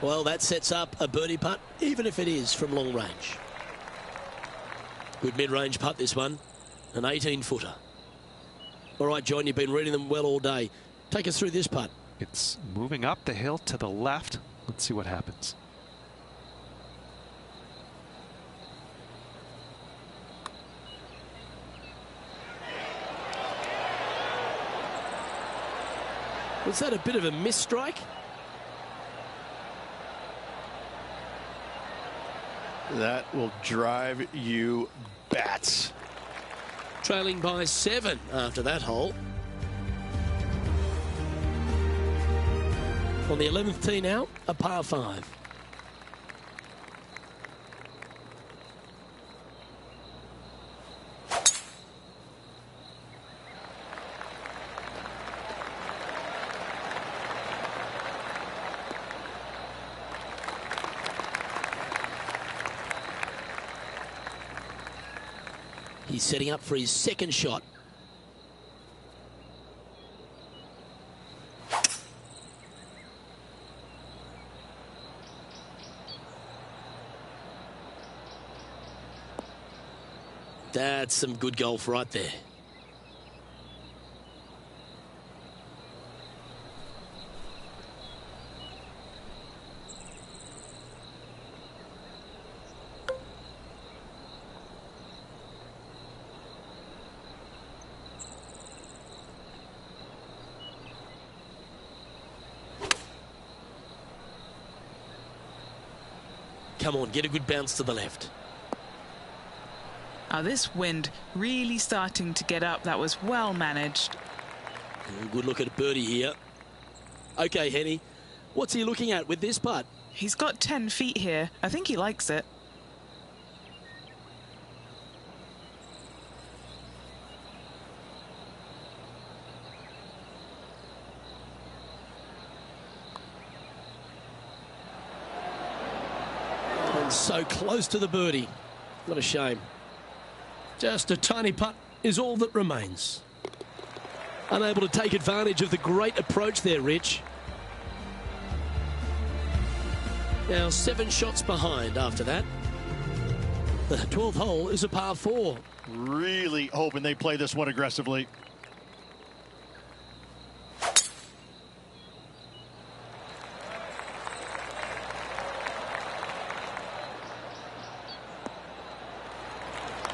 Well, that sets up a birdie putt, even if it is from long range. Good mid-range putt, this one. An 18-footer. All right, John, you've been reading them well all day. Take us through this putt. It's moving up the hill to the left. Let's see what happens. Was that a bit of a miss strike? That will drive you bats. Trailing by 7 after that hole. On the 11th tee now, a par 5. He's setting up for his second shot. That's some good golf right there. Come on, get a good bounce to the left. This wind really starting to get up. That was well managed. Good look at a birdie here. Okay, Henny, what's he looking at with this putt? He's got 10 feet here. I think he likes it. And so close to the birdie. What a shame. Just a tiny putt is all that remains. Unable to take advantage of the great approach there, Rich. Now 7 shots behind after that. The 12th hole is a par 4. Really hoping they play this one aggressively.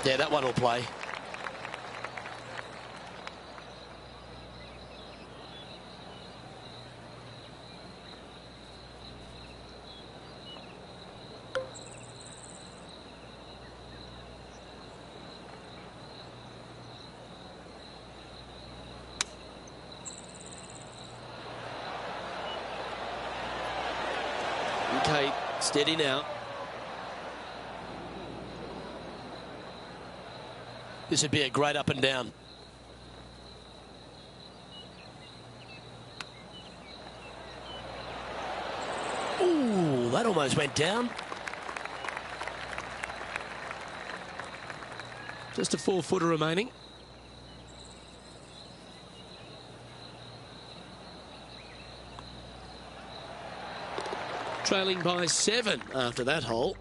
Yeah, that one will play. Okay, steady now. This would be a great up and down. Ooh, that almost went down. Just a 4-footer remaining. Trailing by 7 after that hole.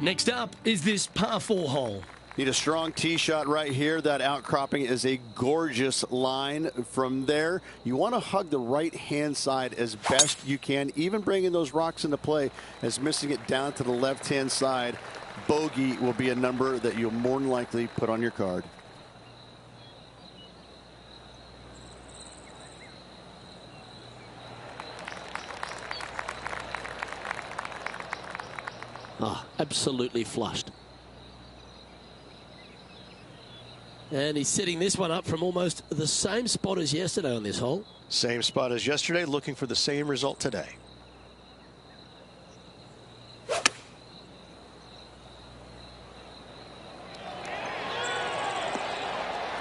Next up is this par 4 hole. Need a strong tee shot right here. That outcropping is a gorgeous line. From there, you want to hug the right hand side as best you can, even bringing those rocks into play, as missing it down to the left hand side. Bogey will be a number that you'll more than likely put on your card. Oh, absolutely flushed. And he's setting this one up from almost the same spot as yesterday on this hole. Same spot as yesterday, looking for the same result today.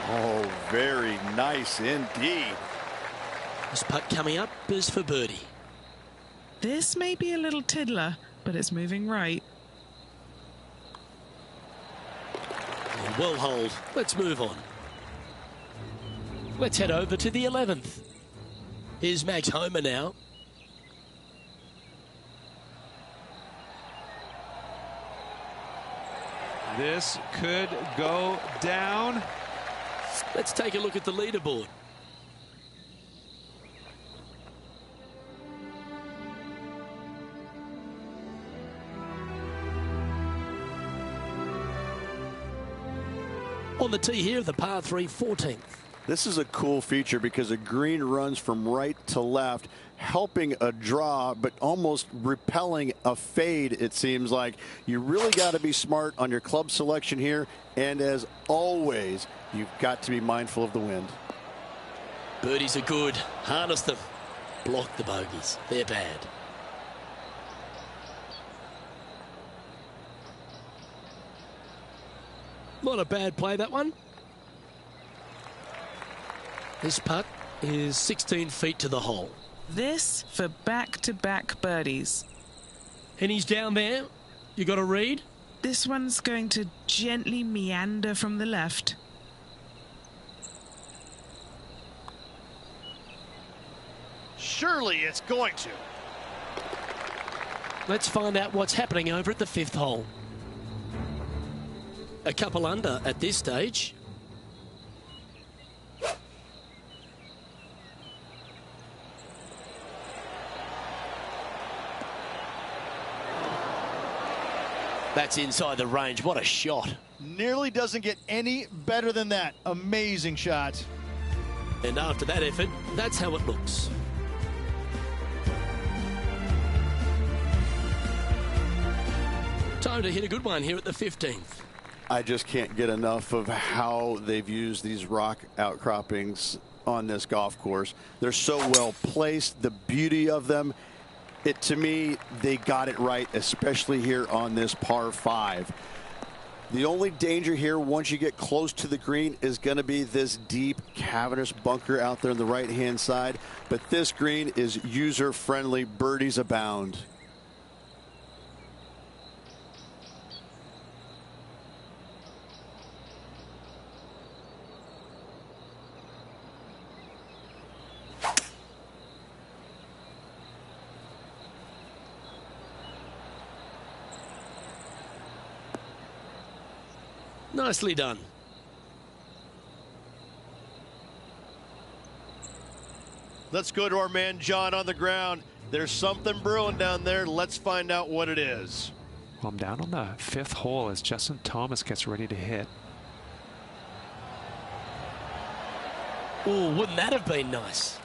Oh, very nice indeed. This putt coming up is for birdie. This may be a little tiddler, but it's moving right. Well hold. Let's move on. Let's head over to the 11th. Here's Max Homer now. This could go down. Let's take a look at the leaderboard. On the tee here, the par 3 14th. This is a cool feature because the green runs from right to left, helping a draw, but almost repelling a fade, it seems like. You really got to be smart on your club selection here. And as always, you've got to be mindful of the wind. Birdies are good. Harness them. Block the bogeys. They're bad. Not a bad play, that one. This putt is 16 feet to the hole. This for back-to-back birdies. And he's down there. You got a read? This one's going to gently meander from the left. Surely it's going to. Let's find out what's happening over at the 5th hole. A couple under at this stage. That's inside the range. What a shot. Nearly doesn't get any better than that. Amazing shot. And after that effort, that's how it looks. Time to hit a good one here at the 15th. I just can't get enough of how they've used these rock outcroppings on this golf course. They're so well placed, the beauty of them. To me, they got it right, especially here on this par 5. The only danger here once you get close to the green is going to be this deep cavernous bunker out there on the right-hand side. But this green is user-friendly. Birdies abound. Nicely done. Let's go to our man John on the ground. There's something brewing down there. Let's find out what it is. Well, I'm down on the 5th hole as Justin Thomas gets ready to hit. Oh, wouldn't that have been nice?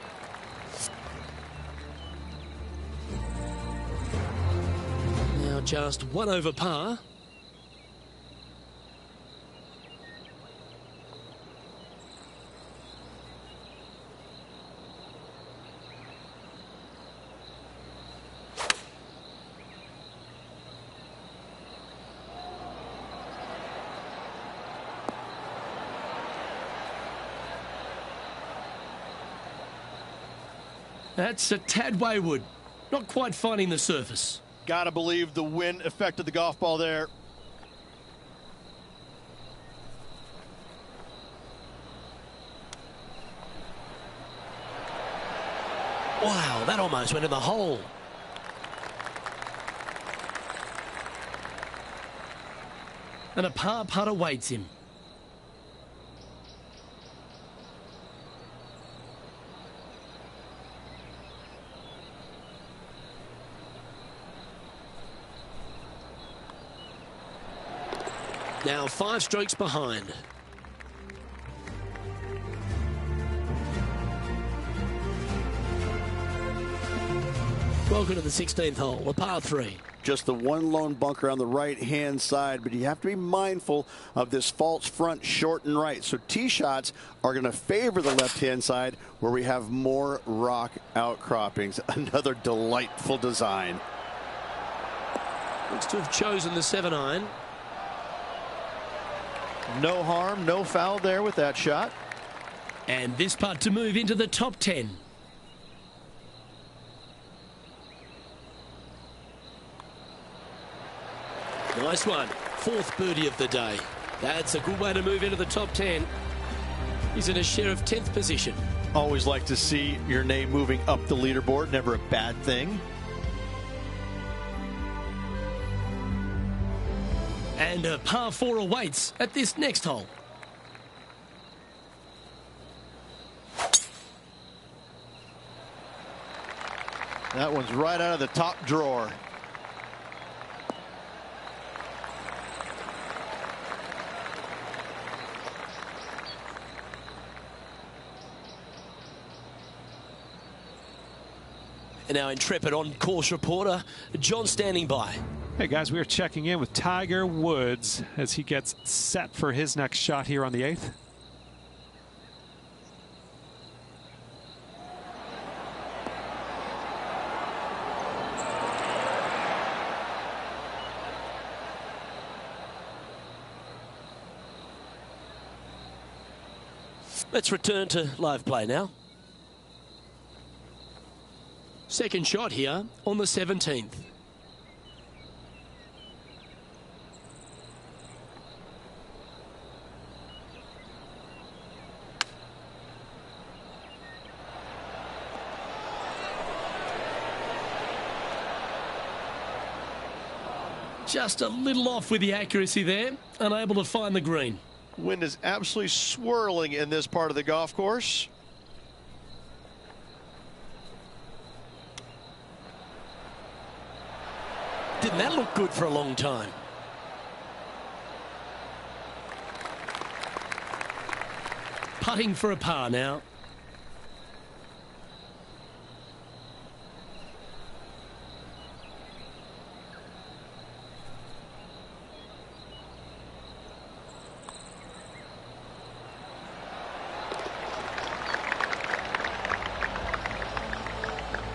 Now just 1 over par. That's a tad wayward. Not quite finding the surface. Gotta believe the wind affected the golf ball there. Wow, that almost went in the hole. And a par putt awaits him. Now 5 strokes behind. Welcome to the 16th hole, a par 3. Just the one lone bunker on the right-hand side, but you have to be mindful of this false front short and right. So tee shots are going to favor the left-hand side where we have more rock outcroppings. Another delightful design. Looks to have chosen the 7-iron. No harm, no foul there with that shot. And this putt to move into the top 10. Nice one. 4th birdie of the day. That's a good way to move into the top 10. He's in a share of 10th position. Always like to see your name moving up the leaderboard. Never a bad thing. And a par 4 awaits at this next hole. That one's right out of the top drawer. And our intrepid on-course reporter, John, standing by. Hey guys, we are checking in with Tiger Woods as he gets set for his next shot here on the 8th. Let's return to live play now. Second shot here on the 17th. Just a little off with the accuracy there, unable to find the green. Wind is absolutely swirling in this part of the golf course. Didn't that look good for a long time? Putting for a par now.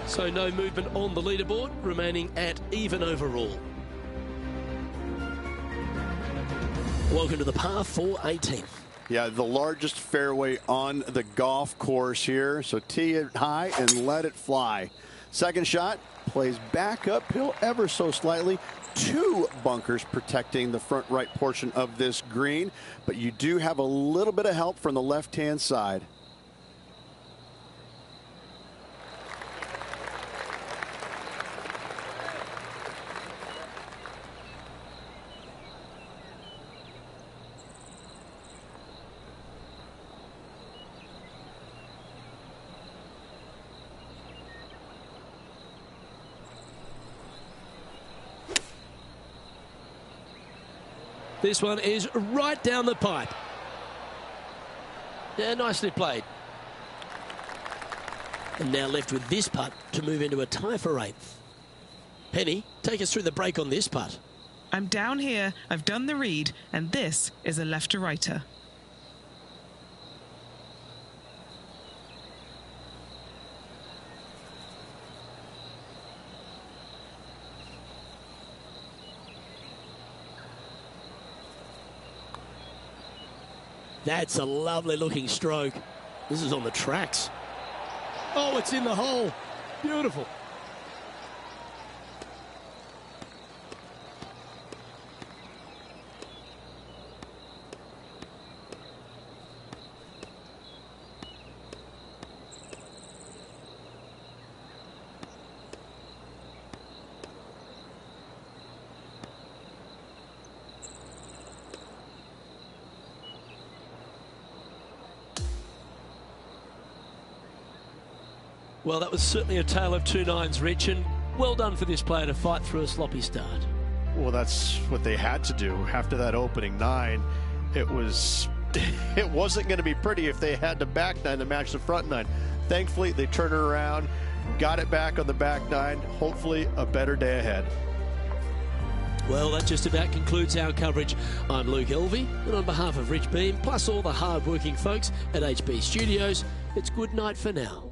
So no movement on the leaderboard, remaining at even overall. Welcome to the par 4 18th. Yeah, the largest fairway on the golf course here. So tee it high and let it fly. Second shot plays back uphill ever so slightly. 2 bunkers protecting the front right portion of this green, but you do have a little bit of help from the left-hand side. This one is right down the pipe. Yeah, nicely played. And now left with this putt to move into a tie for 8th. Penny, take us through the break on this putt. I'm down here, I've done the read, and this is a left-to-righter. That's a lovely looking stroke. This is on the tracks. Oh, it's in the hole. Beautiful. Well, that was certainly a tale of 2 nines, Rich, and well done for this player to fight through a sloppy start. Well, that's what they had to do after that opening 9. It wasn't going to be pretty if they had the back 9 to match the front 9. Thankfully, they turned it around, got it back on the back 9. Hopefully, a better day ahead. Well, that just about concludes our coverage. I'm Luke Elvey, and on behalf of Rich Beam, plus all the hard-working folks at HB Studios, it's good night for now.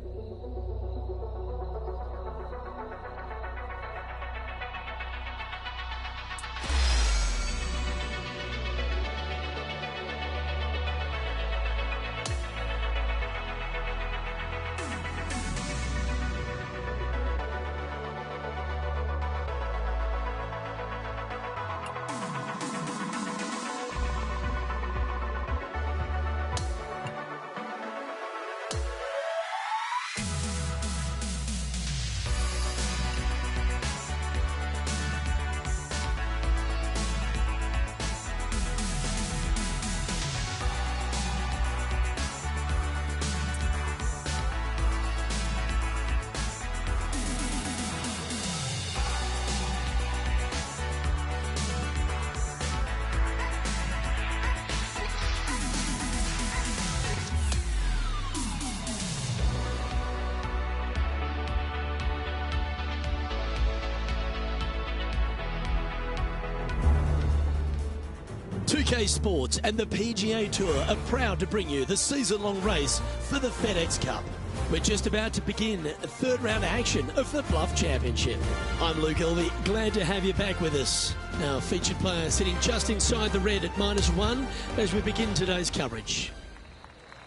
Sports and the PGA Tour are proud to bring you the season-long race for the FedEx Cup. We're just about to begin a 3rd round action of the Bluff Championship. I'm Luke Elvey, glad to have you back with us. Our featured player sitting just inside the red at -1 as we begin today's coverage.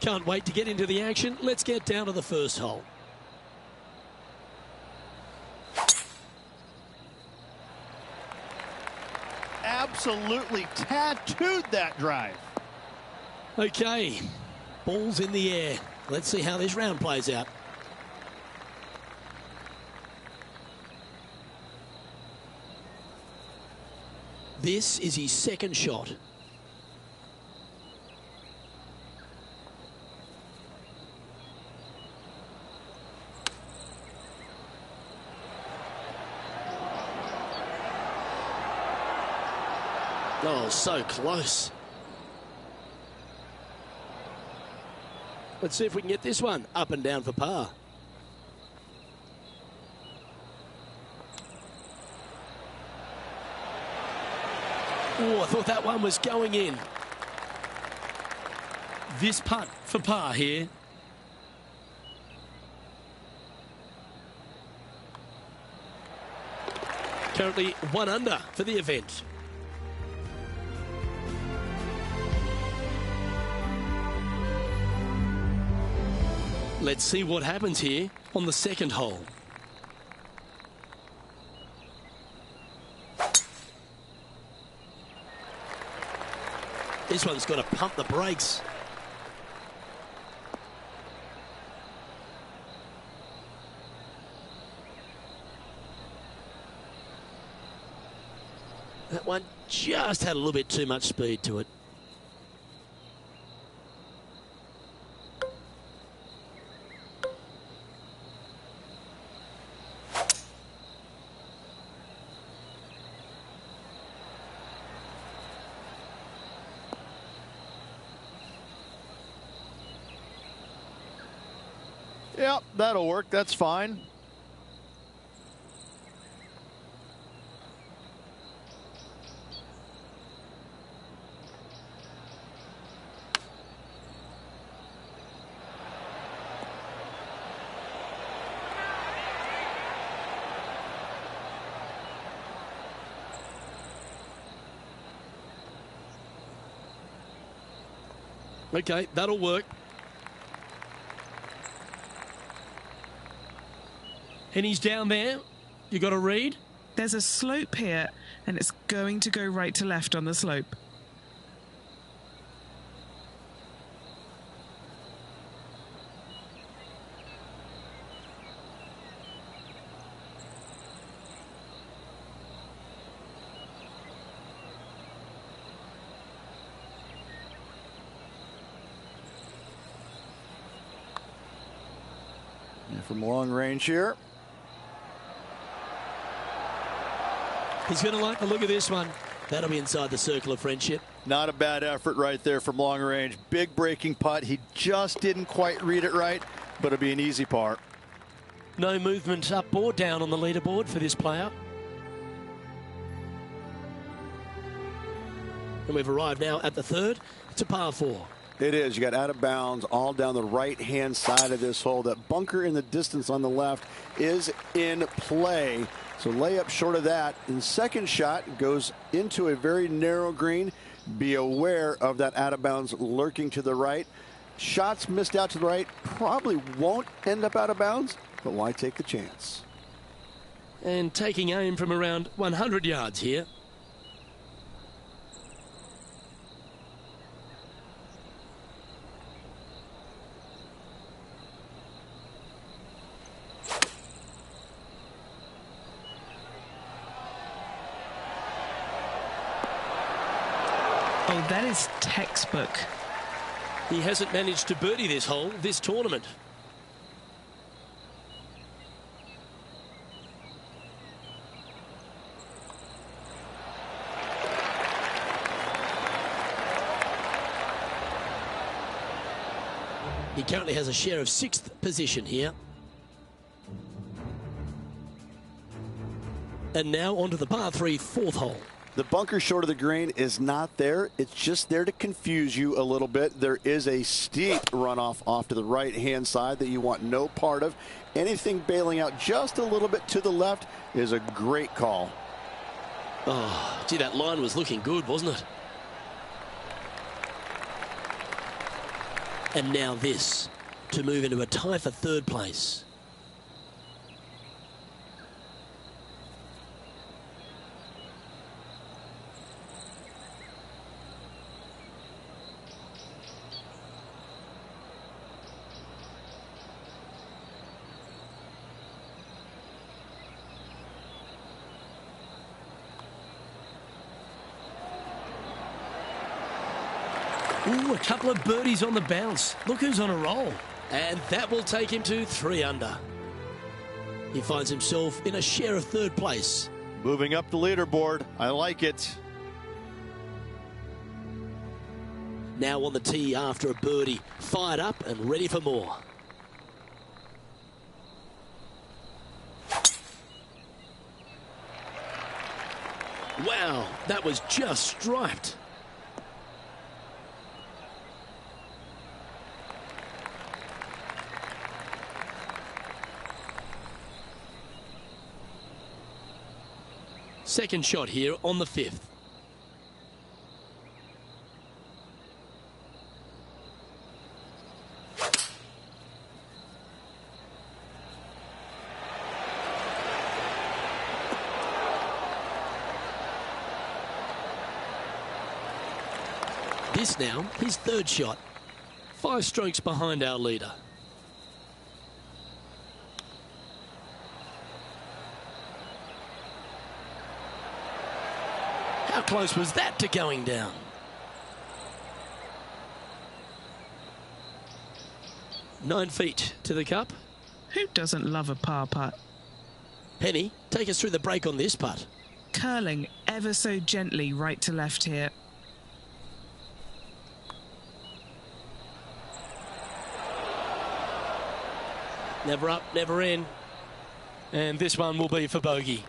Can't wait to get into the action. Let's get down to the first hole. absolutely tattooed that drive. Okay, ball's in the air. Let's see how this round plays out. This is his second shot. Oh, so close. Let's see if we can get this one up and down for par. Oh, I thought that one was going in. This putt for par here. Currently 1 under for the event. Let's see what happens here on the second hole. This one's got to pump the brakes. That one just had a little bit too much speed to it. Yep, that'll work. That's fine. Okay, that'll work. And he's down there. You got to read. There's a slope here, and it's going to go right to left on the slope. And from long range here. He's going to like the look of this one. That'll be inside the circle of friendship. Not a bad effort right there from long range. Big breaking putt. He just didn't quite read it right, but it'll be an easy par. No movement up or down on the leaderboard for this player. And we've arrived now at the third. It's a par 4. It is. You got out of bounds all down the right-hand side of this hole. That bunker in the distance on the left is in play. So layup short of that. And second shot goes into a very narrow green. Be aware of that out of bounds lurking to the right. Shots missed out to the right probably won't end up out of bounds, but why take the chance? And taking aim from around 100 yards here. Oh, that is textbook. He hasn't managed to birdie this hole this tournament. He currently has a share of 6th position here. And now onto the par 3 4th hole. The bunker short of the green is not there. It's just there to confuse you a little bit. There is a steep runoff off to the right-hand side that you want no part of. Anything bailing out just a little bit to the left is a great call. Oh, gee, that line was looking good, wasn't it? And now this to move into a tie for 3rd place. Ooh, a couple of birdies on the bounce. Look who's on a roll. And that will take him to 3 under. He finds himself in a share of 3rd place. Moving up the leaderboard. I like it. Now on the tee after a birdie. Fired up and ready for more. Wow, that was just striped. Second shot here on the 5th. This now, his 3rd shot. 5 strokes behind our leader. How close was that to going down? Nine feet to the cup. Who doesn't love a par putt? Penny, take us through the break on this putt. Curling ever so gently right to left here. Never up, never in. And this one will be for bogey.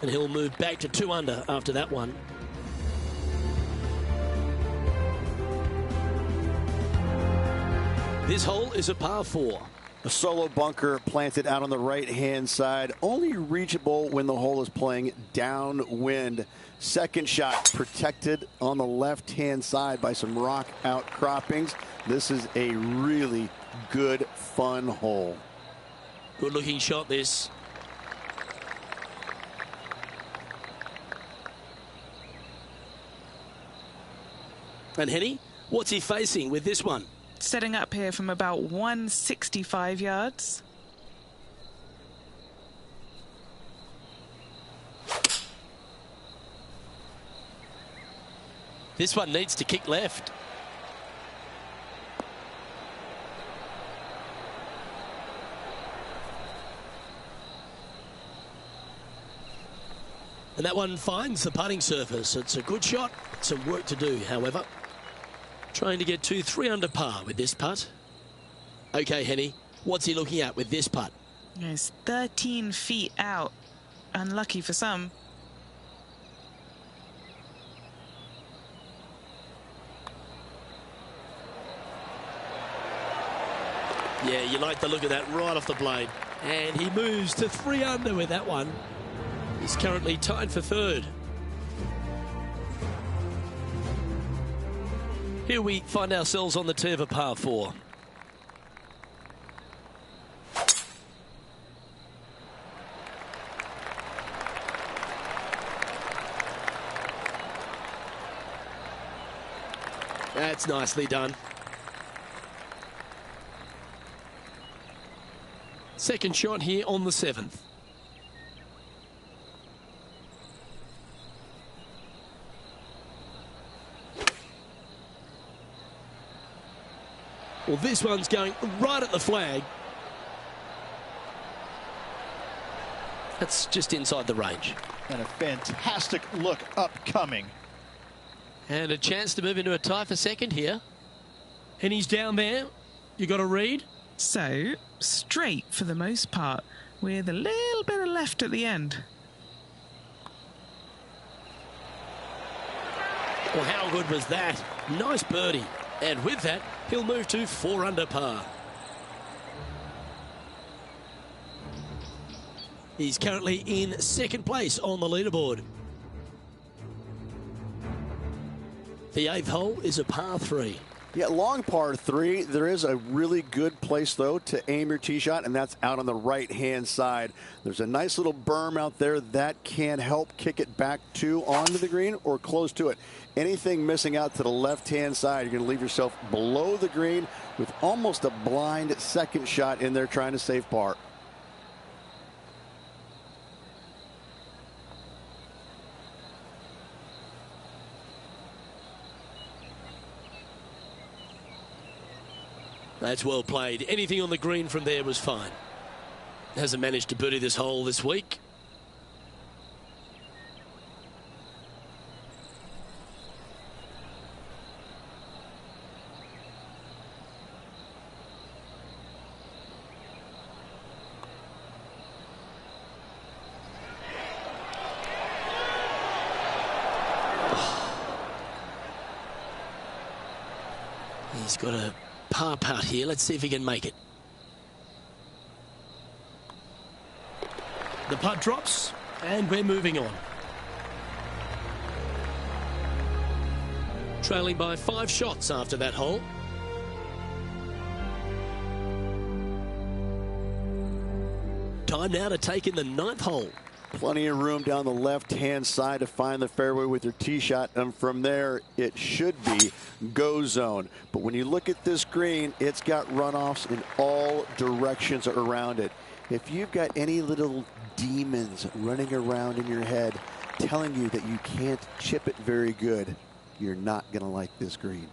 And he'll move back to 2 under after that one. This hole is a par 4. A solo bunker planted out on the right-hand side, only reachable when the hole is playing downwind. Second shot protected on the left-hand side by some rock outcroppings. This is a really good, fun hole. Good-looking shot, this. And Henny, what's he facing with this one? Setting up here from about 165 yards. This one needs to kick left. And that one finds the putting surface. It's a good shot. Some work to do, however. Trying to get to 3 under par with this putt. Okay, Henny, what's he looking at with this putt? It's 13 feet out. Unlucky for some. Yeah, you like the look of that right off the blade. And he moves to 3 under with that one. He's currently tied for 3rd. Here we find ourselves on the tee of a par 4. That's nicely done. Second shot here on the 7th. Well, this one's going right at the flag. That's just inside the range. And a fantastic look upcoming. And a chance to move into a tie for 2nd here. And he's down there. You got a read? So, straight for the most part, with a little bit of left at the end. Well, how good was that? Nice birdie. And with that, he'll move to 4 under par. He's currently in 2nd place on the leaderboard. The 8th hole is a par 3. Yeah, long par 3. There is a really good place, though, to aim your tee shot, and that's out on the right-hand side. There's a nice little berm out there that can help kick it back to onto the green or close to it. Anything missing out to the left-hand side, you're going to leave yourself below the green with almost a blind second shot in there trying to save par. That's well played. Anything on the green from there was fine. Hasn't managed to birdie this hole this week. He's got a par putt here. Let's see if he can make it. The putt drops, and we're moving on. Trailing by 5 shots after that hole. Time now to take in the 9th hole. Plenty of room down the left-hand side to find the fairway with your tee shot, and from there it should be go zone. But when you look at this green, it's got runoffs in all directions around it. If you've got any little demons running around in your head telling you that you can't chip it very good, you're not going to like this green.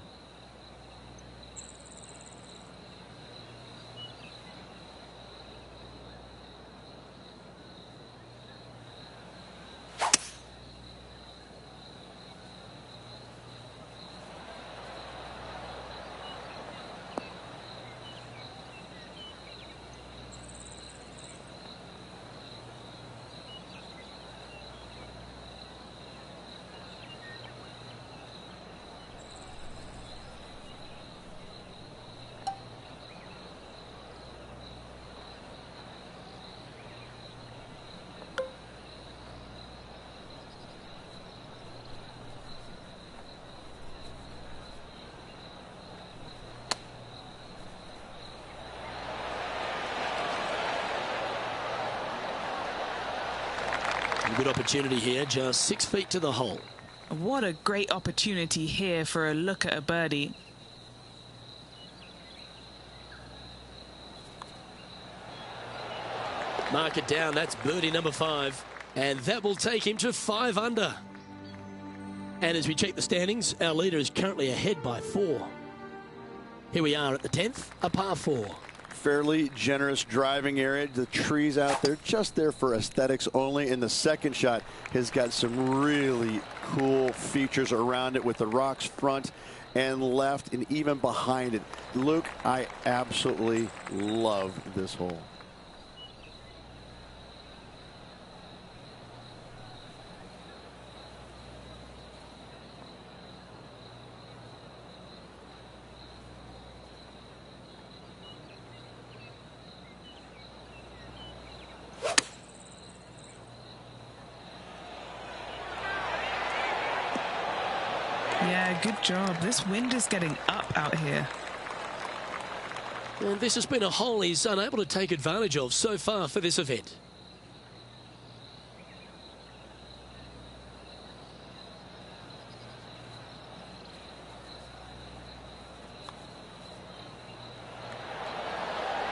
Good opportunity here, just 6 feet to the hole. What a great opportunity here for a look at a birdie. Mark it down, that's birdie number 5. And that will take him to 5 under. And as we check the standings, our leader is currently ahead by 4. Here we are at the 10th, a par 4. Fairly generous driving area. The trees out there just there for aesthetics only. And the second shot has got some really cool features around it with the rocks front and left and even behind it. Luke, I absolutely love this hole. Yeah, good job. This wind is getting up out here. And this has been a hole he's unable to take advantage of so far for this event.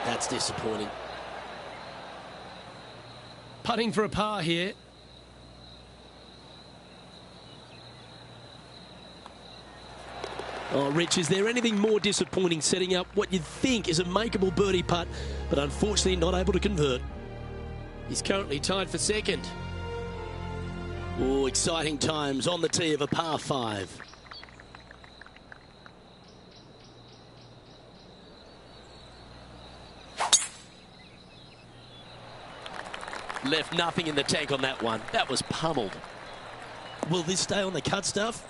That's disappointing. Putting for a par here. Oh, Rich, is there anything more disappointing setting up what you'd think is a makeable birdie putt, but unfortunately not able to convert? He's currently tied for 2nd. Oh, exciting times on the tee of a par 5. Left nothing in the tank on that one. That was pummeled. Will this stay on the cut stuff?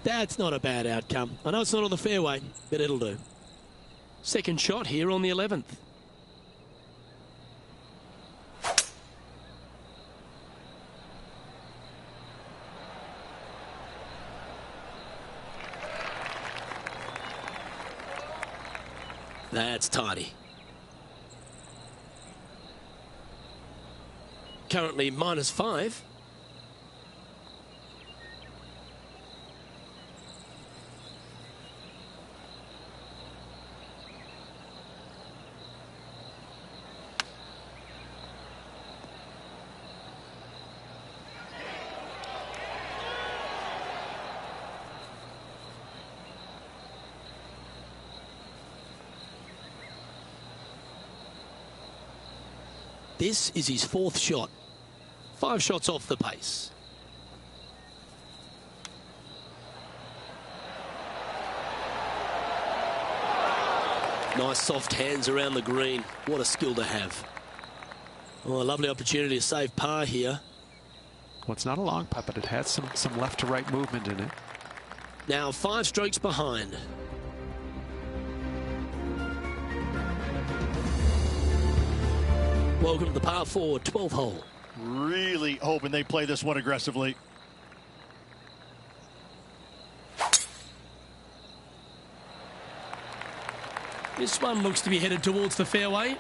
That's not a bad outcome. I know it's not on the fairway, but it'll do. Second shot here on the 11th. That's tidy. Currently -5. This is his 4th shot. 5 shots off the pace. Nice soft hands around the green. What a skill to have. Oh, a lovely opportunity to save par here. Well, it's not a long putt, but it has some left to right movement in it. Now 5 strokes behind. Welcome to the par 4 12th hole. Really hoping they play this one aggressively. This one looks to be headed towards the fairway.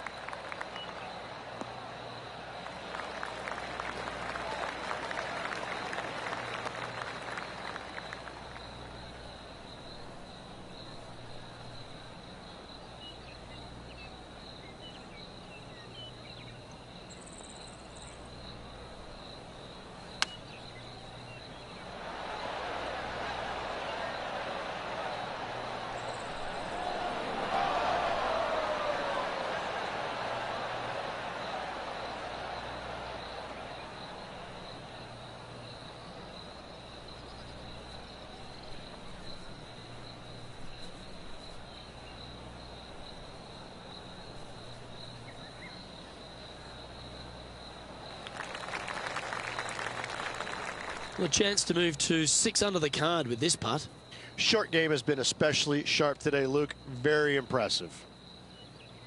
A chance to move to 6 under the card with this putt. Short game has been especially sharp today, Luke. Very impressive.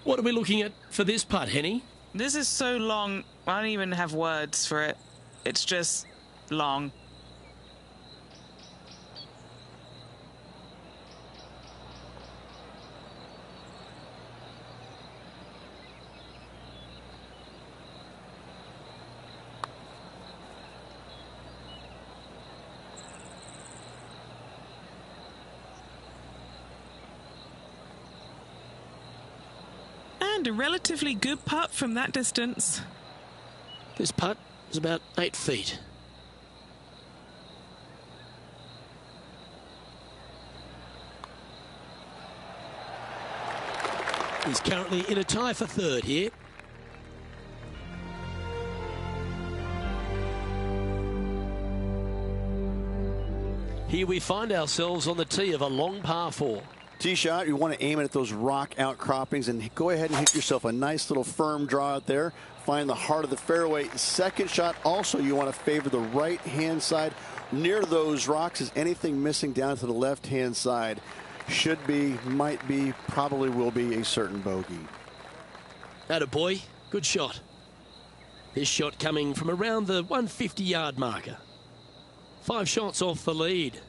What are we looking at for this putt, Henny? This is so long, I don't even have words for it. It's just long. And a relatively good putt from that distance. This putt is about 8 feet. He's currently in a tie for 3rd here. Here we find ourselves on the tee of a long par 4. Tee shot, you want to aim it at those rock outcroppings and go ahead and hit yourself a nice little firm draw out there. Find the heart of the fairway. Second shot, also you want to favor the right-hand side near those rocks. Is anything missing down to the left-hand side? Should be, might be, probably will be a certain bogey. Attaboy, good shot. This shot coming from around the 150-yard marker. 5 shots off the lead.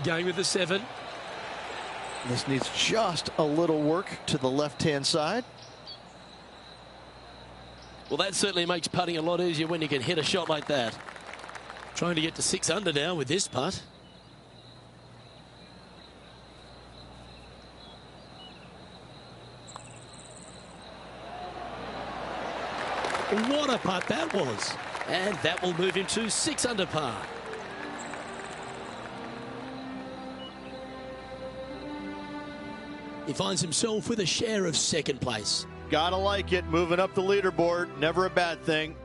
Going with the 7. This needs just a little work to the left-hand side. Well, that certainly makes putting a lot easier when you can hit a shot like that. Trying to get to 6 under now with this putt. What a putt that was. And that will move him to 6 under par. He finds himself with a share of 2nd place. Gotta like it. Moving up the leaderboard. Never a bad thing.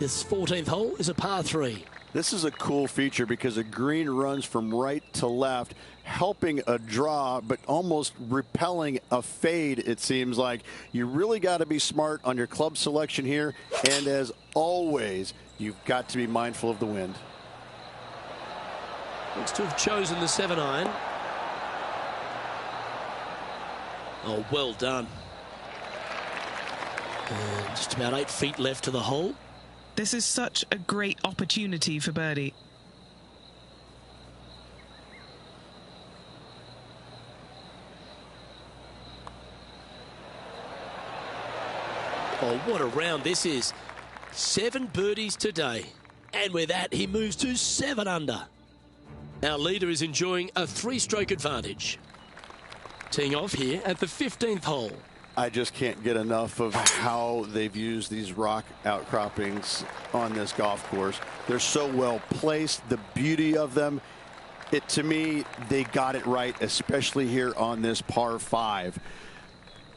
This 14th hole is a par 3. This is a cool feature because the green runs from right to left, helping a draw, but almost repelling a fade, it seems like. You really got to be smart on your club selection here. And as always, you've got to be mindful of the wind. Looks to have chosen the 7-iron. Oh, well done. And just about 8 feet left to the hole. This is such a great opportunity for birdie. Oh, what a round this is. 7 birdies today. And with that, he moves to 7 under. Our leader is enjoying a 3-stroke advantage. Teeing off here at the 15th hole. I just can't get enough of how they've used these rock outcroppings on this golf course. They're so well placed. The beauty of them, to me, they got it right, especially here on this par 5.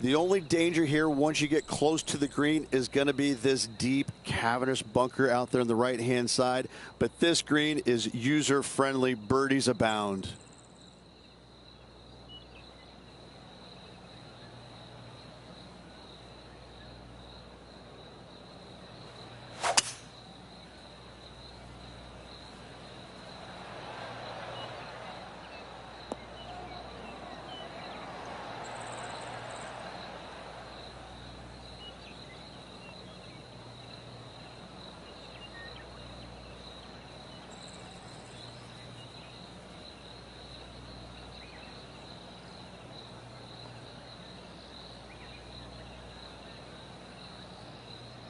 The only danger here once you get close to the green is going to be this deep cavernous bunker out there on the right-hand side. But this green is user-friendly. Birdies abound.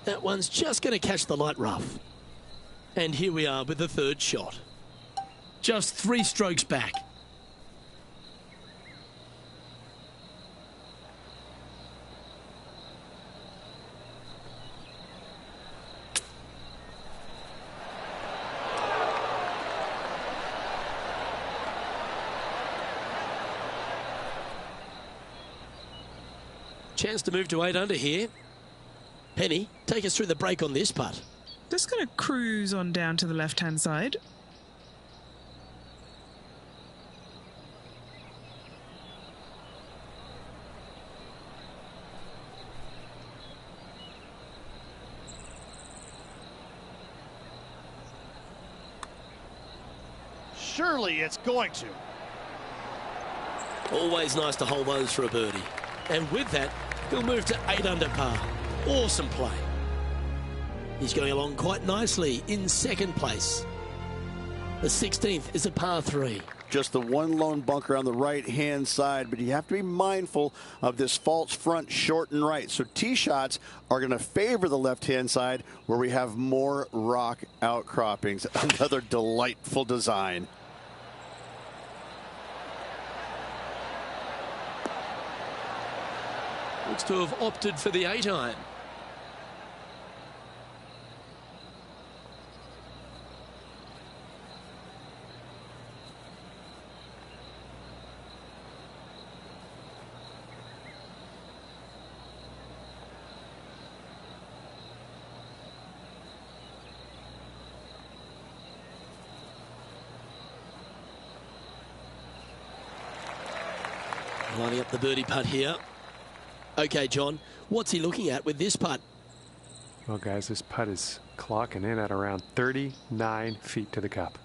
That one's just going to catch the light rough. And here we are with the third shot. Just 3 strokes back. Chance to move to 8 under here. Penny, take us through the break on this putt. Just going to cruise on down to the left-hand side. Surely it's going to. Always nice to hold those for a birdie. And with that, he'll move to 8 under par. Awesome play. He's going along quite nicely in second place. The 16th is a par 3. Just the one lone bunker on the right-hand side, but you have to be mindful of this false front short and right. So tee shots are going to favor the left-hand side where we have more rock outcroppings. Another delightful design. Looks to have opted for the 8-iron. Lining up the birdie putt here. Okay, John, what's he looking at with this putt? Well, guys, this putt is clocking in at around 39 feet to the cup.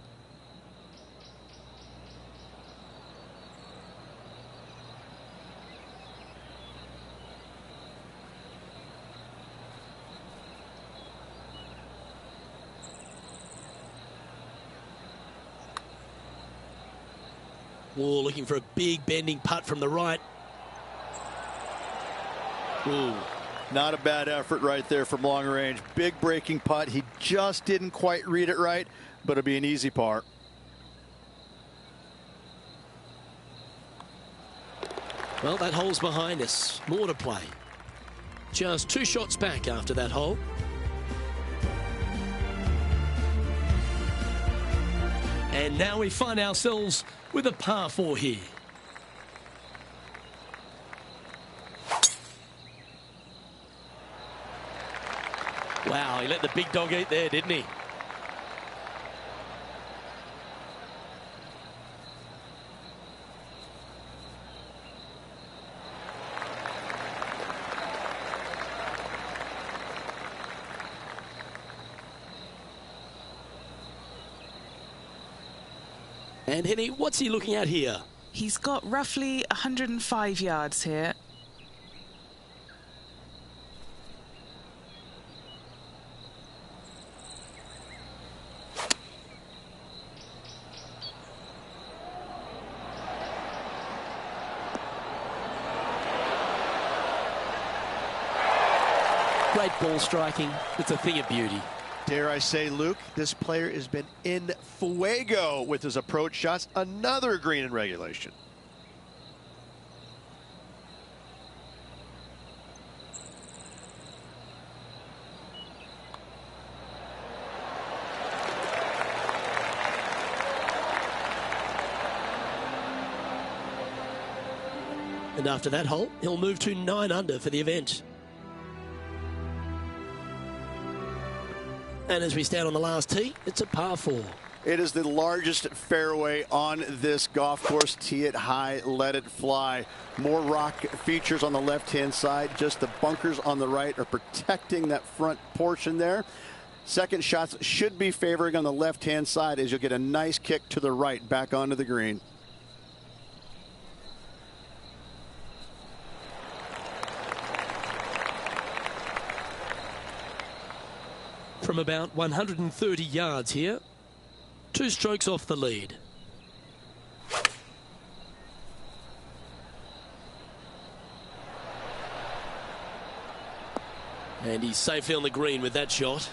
Oh, looking for a big bending putt from the right. Ooh, not a bad effort right there from long range. Big breaking putt. He just didn't quite read it right, but it'll be an easy par. Well, that hole's behind us. More to play. Just 2 shots back after that hole. And now we find ourselves with a par 4 here. Wow, he let the big dog eat there, didn't he? And Henny, what's he looking at here? He's got roughly 105 yards here. Great ball striking. It's a thing of beauty. Dare I say, Luke, this player has been in fuego with his approach shots. Another green in regulation. And after that hole, he'll move to 9 under for the event. And as we stand on the last tee, it's a par 4. It is the largest fairway on this golf course. Tee it high, let it fly. More rock features on the left-hand side. Just the bunkers on the right are protecting that front portion there. Second shots should be favoring on the left-hand side as you'll get a nice kick to the right back onto the green. From about 130 yards here, 2 strokes off the lead. And he's safely on the green with that shot.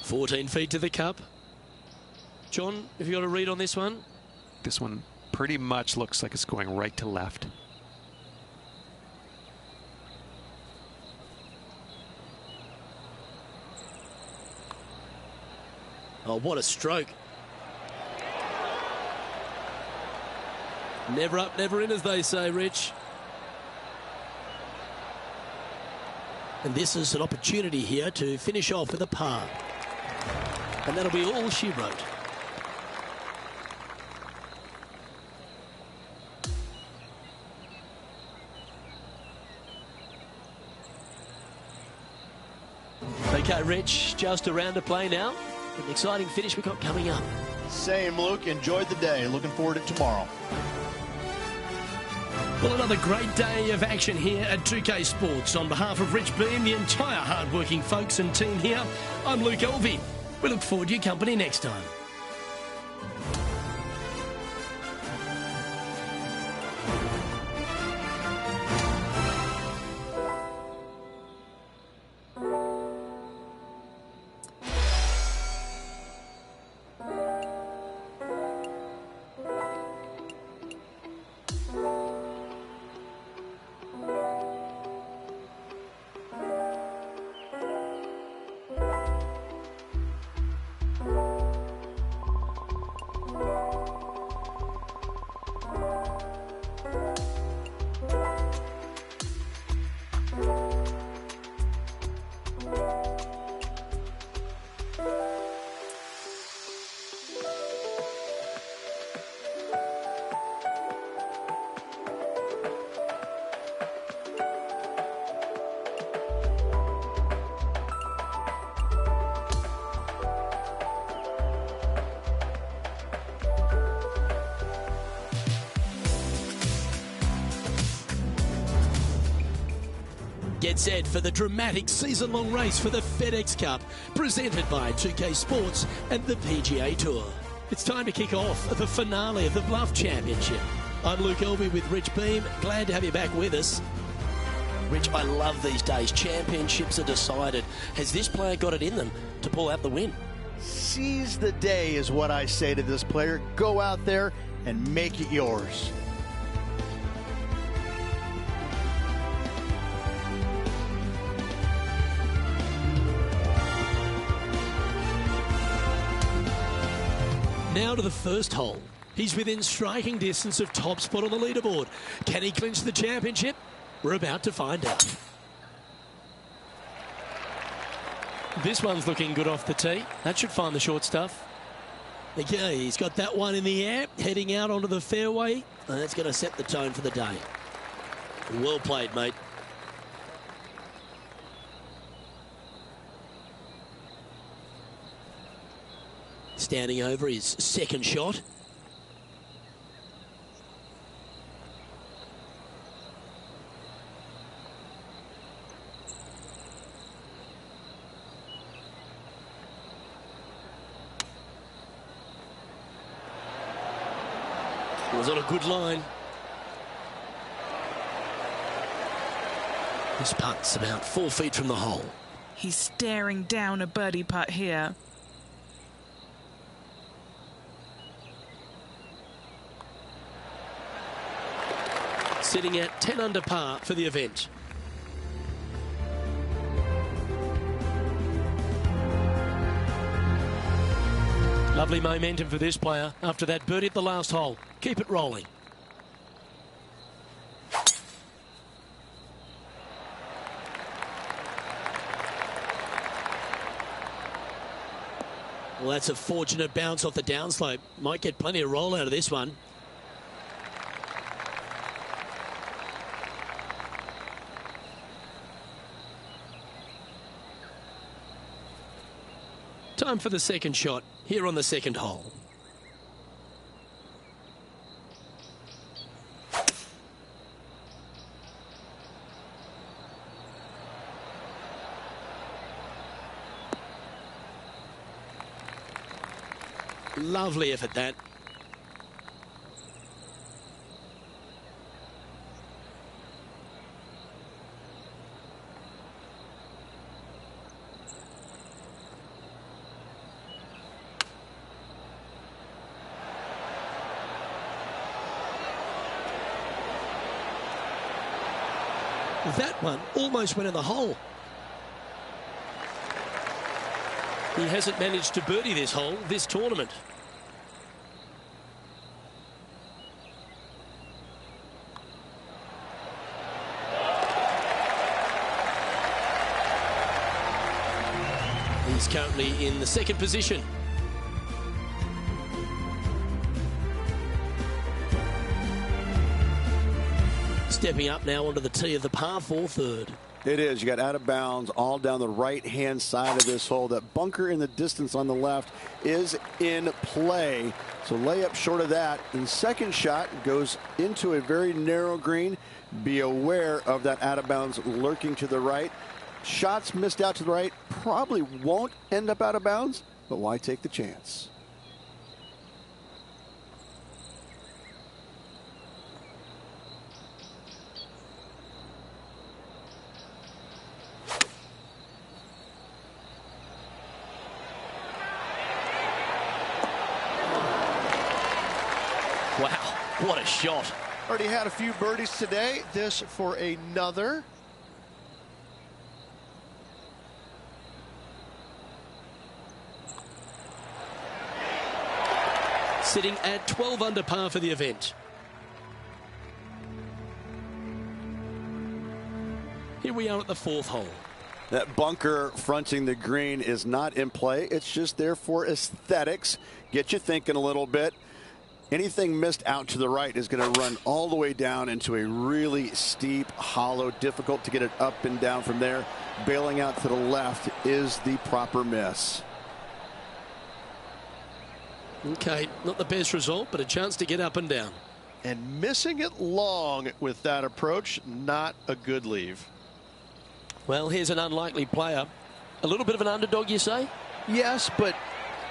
"14 feet to the cup." John, have you got a read on this one? This one pretty much looks like it's going right to left. Oh, what a stroke. Never up, never in, as they say, Rich. And this is an opportunity here to finish off with a par. And that'll be all she wrote. Okay, Rich, just around to play now. An exciting finish we've got coming up. Same, Luke. Enjoyed the day. Looking forward to tomorrow. Well, another great day of action here at 2K Sports. On behalf of Rich Beam, the entire hard-working folks and team here, I'm Luke Elvey. We look forward to your company next time. Get set for the dramatic season-long race for the FedEx Cup, presented by 2K Sports and the PGA Tour. It's time to kick off the finale of the Bluff Championship. I'm Luke Elvey with Rich Beam. Glad to have you back with us. Rich, I love these days. Championships are decided. Has this player got it in them to pull out the win? Seize the day is what I say to this player. Go out there and make it yours. Now to the first hole. He's within striking distance of top spot on the leaderboard. Can he clinch the championship? We're about to find out. This one's looking good off the tee. That should find the short stuff. Okay, he's got that one in the air, heading out onto the fairway. And that's going to set the tone for the day. Well played, mate. Standing over his second shot. It was on a good line. This putt's about 4 feet from the hole. He's staring down a birdie putt here. Sitting at 10 under par for the event. Lovely momentum for this player after that birdie at the last hole. Keep it rolling. Well, that's a fortunate bounce off the downslope. Might get plenty of roll out of this one. Time for the second shot here on the second hole. Lovely effort, that. That one almost went in the hole. He hasn't managed to birdie this hole this tournament. He's currently in the second position. Stepping up now onto the tee of the par 4 third. It is. You got out of bounds all down the right-hand side of this hole. That bunker in the distance on the left is in play. So lay up short of that. And second shot goes into a very narrow green. Be aware of that out of bounds lurking to the right. Shots missed out to the right probably won't end up out of bounds, but why take the chance? Wow, what a shot. Already had a few birdies today. This for another. Sitting at 12 under par for the event. Here we are at the 4th hole. That bunker fronting the green is not in play. It's just there for aesthetics. Get you thinking a little bit. Anything missed out to the right is going to run all the way down into a really steep hollow. Difficult to get it up and down from there. Bailing out to the left is the proper miss. Okay, not the best result, but a chance to get up and down. And missing it long with that approach, not a good leave. Well, here's an unlikely player. A little bit of an underdog, you say? Yes, but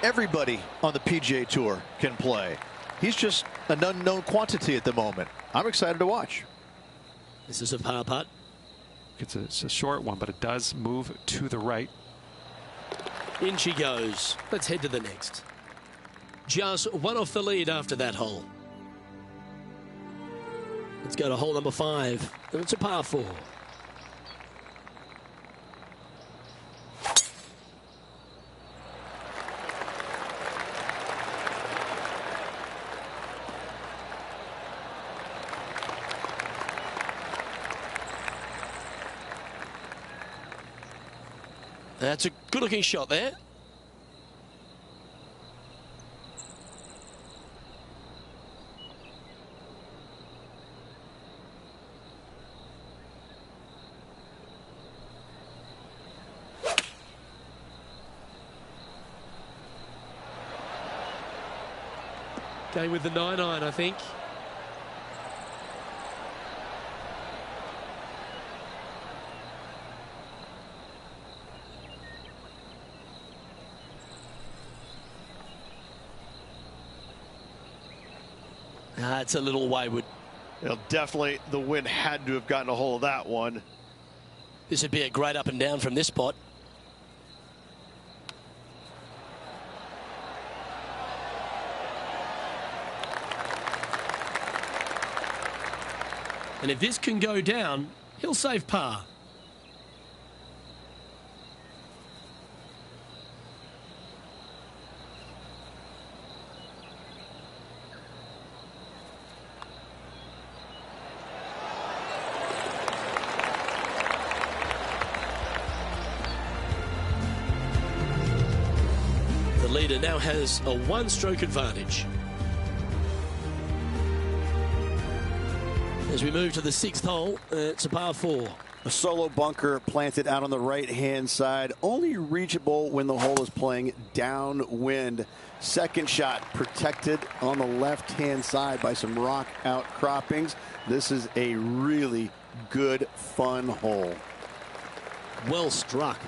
everybody on the PGA Tour can play. He's just an unknown quantity at the moment. I'm excited to watch. This is a par putt. It's a short one, but it does move to the right. In she goes. Let's head to the next. Just one off the lead after that hole. Let's go to hole number 5. And it's a par 4. That's a good looking shot there. Going with the 9-iron, I think. It's a little wayward. Definitely the wind had to have gotten a hold of that one. This would be a great up and down from this spot. And if this can go down, he'll save par. leader now has a one-stroke advantage. As we move to the 6th hole, it's a par 4. A solo bunker planted out on the right-hand side, only reachable when the hole is playing downwind. Second shot protected on the left-hand side by some rock outcroppings. This is a really good, fun hole. Well struck.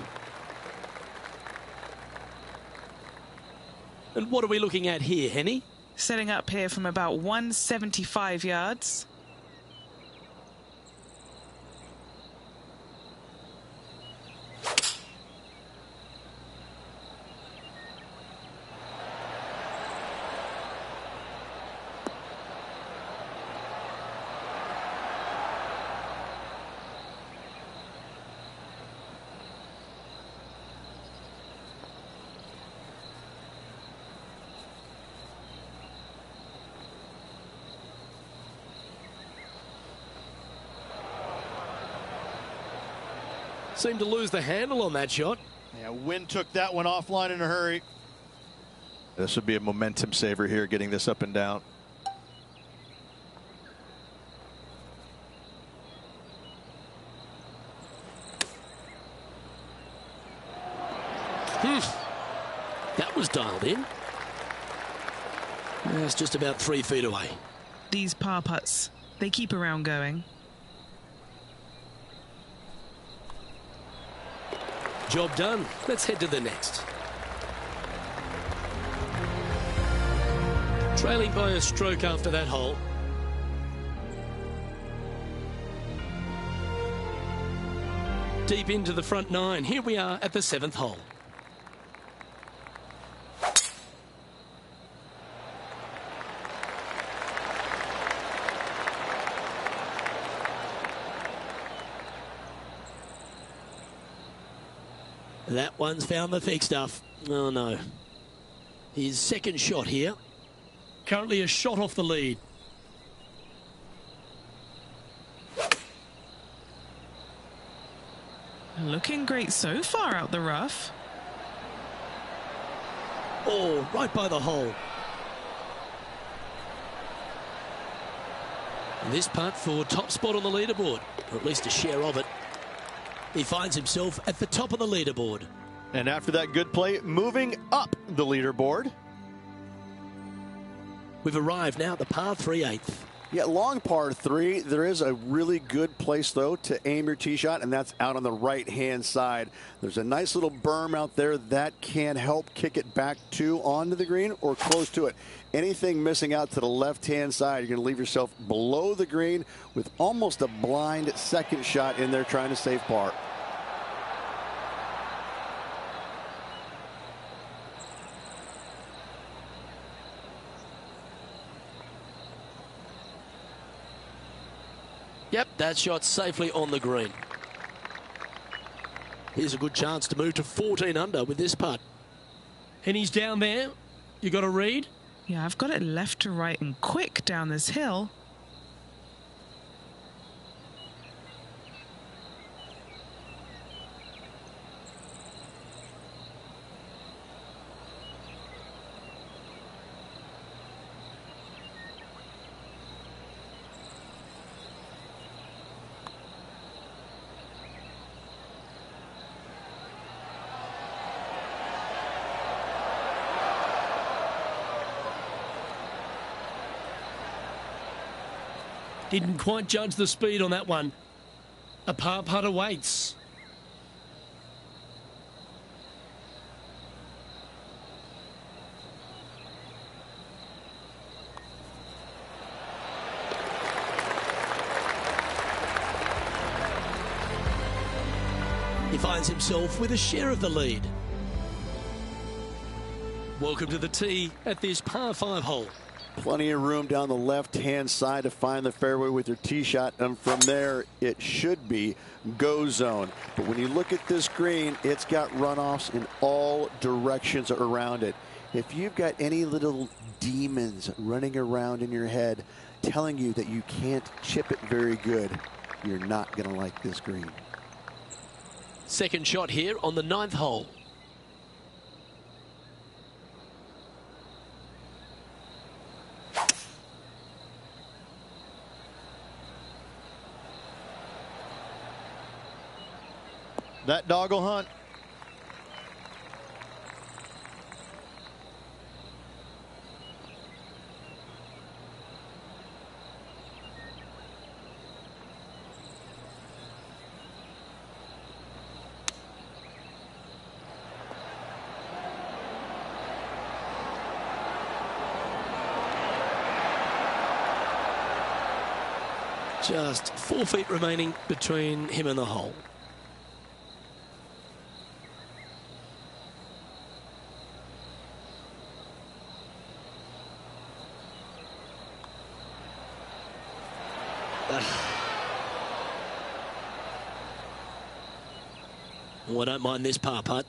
And what are we looking at here, Henny? Setting up here from about 175 yards. Seemed to lose the handle on that shot. Yeah, wind took that one offline in a hurry. This would be a momentum saver here, getting this up and down. That was dialed in. It's just about 3 feet away. These par putts, they keep around going. Job done. Let's head to the next. Trailing by a stroke after that hole. Deep into the front 9. Here we are at the 7th hole. That one's found the thick stuff. Oh, no. His second shot here. Currently a shot off the lead. Looking great so far out the rough. Oh, right by the hole. And this putt for top spot on the leaderboard, or at least a share of it. He finds himself at the top of the leaderboard. And after that good play, moving up the leaderboard. We've arrived now at the par 3/8. Yeah, long par 3. There is a really good place, though, to aim your tee shot, and that's out on the right-hand side. There's a nice little berm out there that can help kick it back to onto the green or close to it. Anything missing out to the left-hand side, you're going to leave yourself below the green with almost a blind second shot in there trying to save par. Yep, that shot safely on the green. Here's a good chance to move to 14 under with this putt. And he's down there. You got a read? Yeah, I've got it left to right and quick down this hill. Didn't quite judge the speed on that one. A par putt awaits. He finds himself with a share of the lead. Welcome to the tee at this par 5 hole. Plenty of room down the left-hand side to find the fairway with your tee shot, and from there it should be go zone. But when you look at this green, it's got runoffs in all directions around it. If you've got any little demons running around in your head telling you that you can't chip it very good, you're not going to like this green. Second shot here on the 9th hole. That dog will hunt. Just 4 feet remaining between him and the hole. Oh, I don't mind this par putt.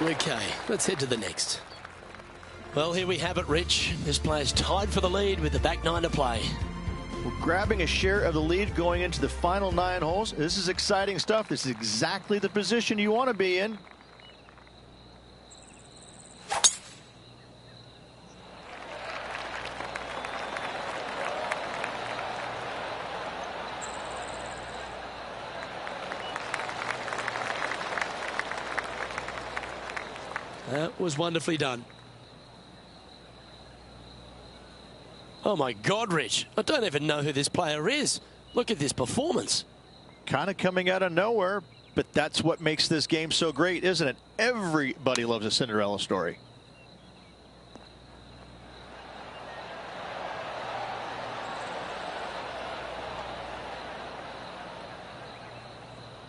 Okay, let's head to the next. Well, here we have it, Rich. This player's tied for the lead with the back 9 to play. We're grabbing a share of the lead going into the final 9 holes. This is exciting stuff. This is exactly the position you want to be in. That was wonderfully done. Oh my God, Rich. I don't even know who this player is. Look at this performance. Kind of coming out of nowhere, but that's what makes this game so great, isn't it? Everybody loves a Cinderella story.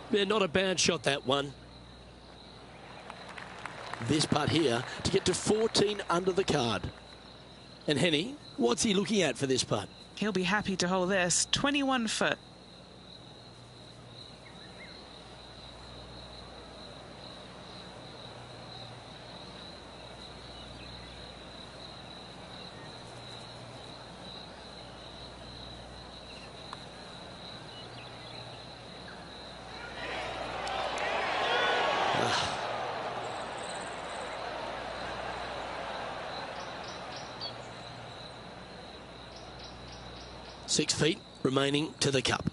Yeah, not a bad shot, that one. This putt here to get to 14 under the card. And Henny, what's he looking at for this putt? He'll be happy to hold this. 21 foot. Six feet remaining to the cup.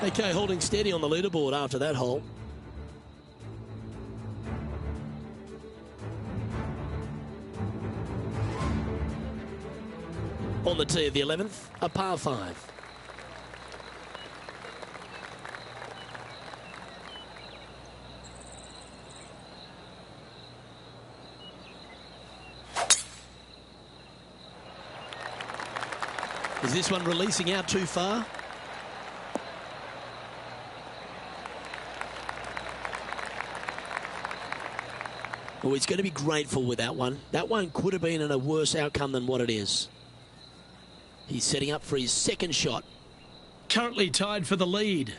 Okay, holding steady on the leaderboard after that hole. On the tee of the 11th, a par 5. Is this one releasing out too far? Oh, he's going to be grateful with that one. That one could have been in a worse outcome than what it is. He's setting up for his second shot. Currently tied for the lead.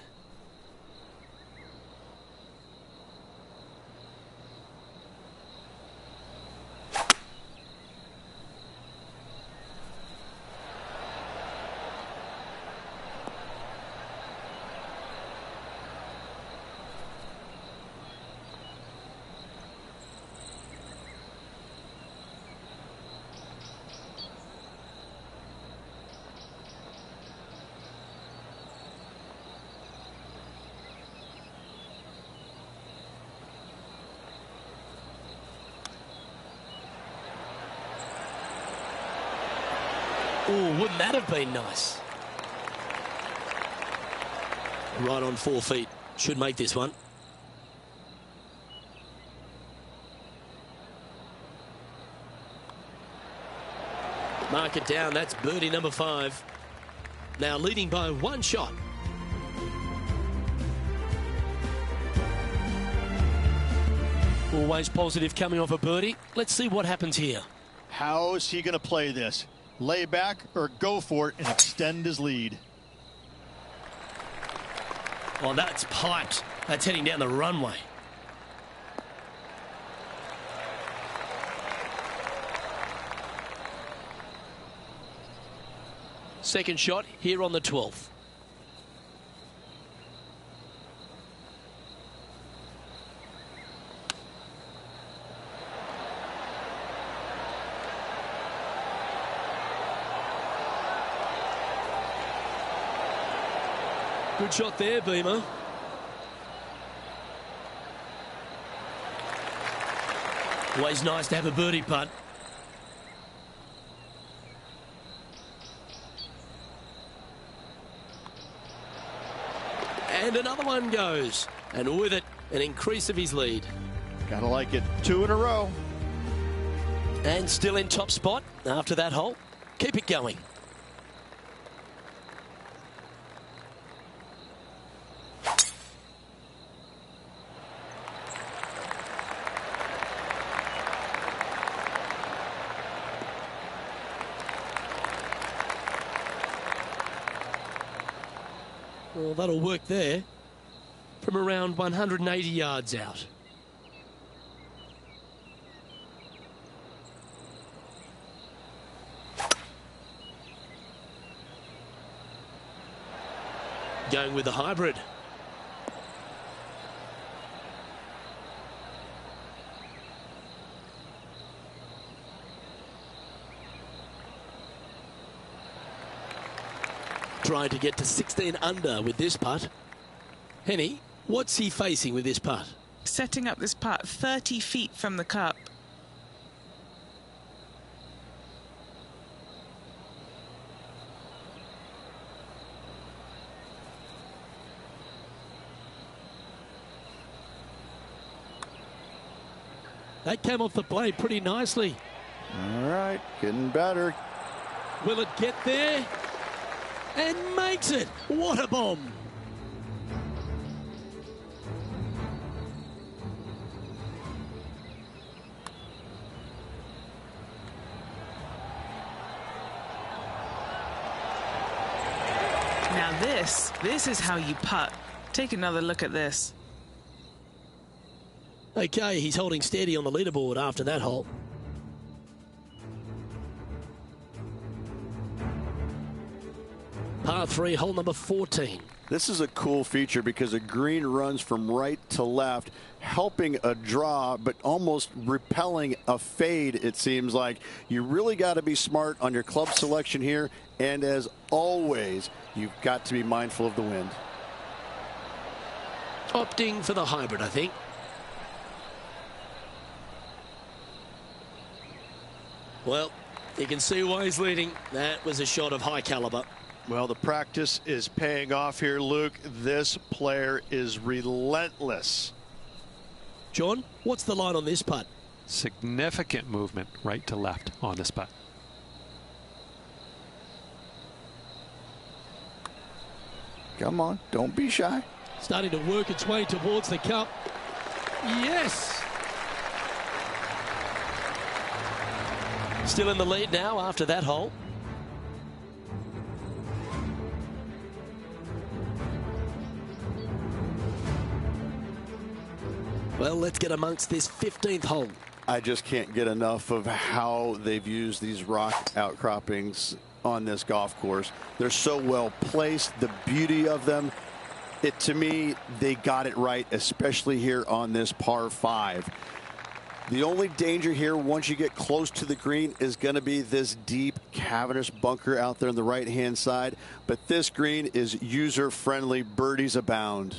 Oh, wouldn't that have been nice? Right on 4 feet. Should make this one. Mark it down. That's birdie number 5. Now leading by 1 shot. Always positive coming off a birdie. Let's see what happens here. How is he going to play this? Lay back or go for it and extend his lead? Oh, that's piped. That's heading down the runway. Second shot here on the 12th. Good shot there, Beamer. Always nice to have a birdie putt. And another one goes. And with it, an increase of his lead. Gotta like it. 2 in a row. And still in top spot after that hole. Keep it going. Well, that'll work there from around 180 yards out. Going with the hybrid. Trying to get to 16 under with this putt. Henny, what's he facing with this putt? Setting up this putt 30 feet from the cup. That came off the blade pretty nicely. All right, getting better. Will it get there? And makes it. What a bomb. Now this is how you putt. Take another look at this. Okay, he's holding steady on the leaderboard after that hole. Par 3, hole number 14. This is a cool feature because the green runs from right to left, helping a draw, but almost repelling a fade, it seems like. You really got to be smart on your club selection here, and as always, you've got to be mindful of the wind. Opting for the hybrid, I think. Well, you can see why he's leading. That was a shot of high caliber. Well, the practice is paying off here, Luke. This player is relentless. John, what's the line on this putt? Significant movement right to left on this putt. Come on, don't be shy. Starting to work its way towards the cup. Yes! Still in the lead now after that hole. Well, let's get amongst this 15th hole. I just can't get enough of how they've used these rock outcroppings on this golf course. They're so well placed, the beauty of them. To me, they got it right, especially here on this par 5. The only danger here once you get close to the green is going to be this deep cavernous bunker out there on the right-hand side. But this green is user-friendly. Birdies abound.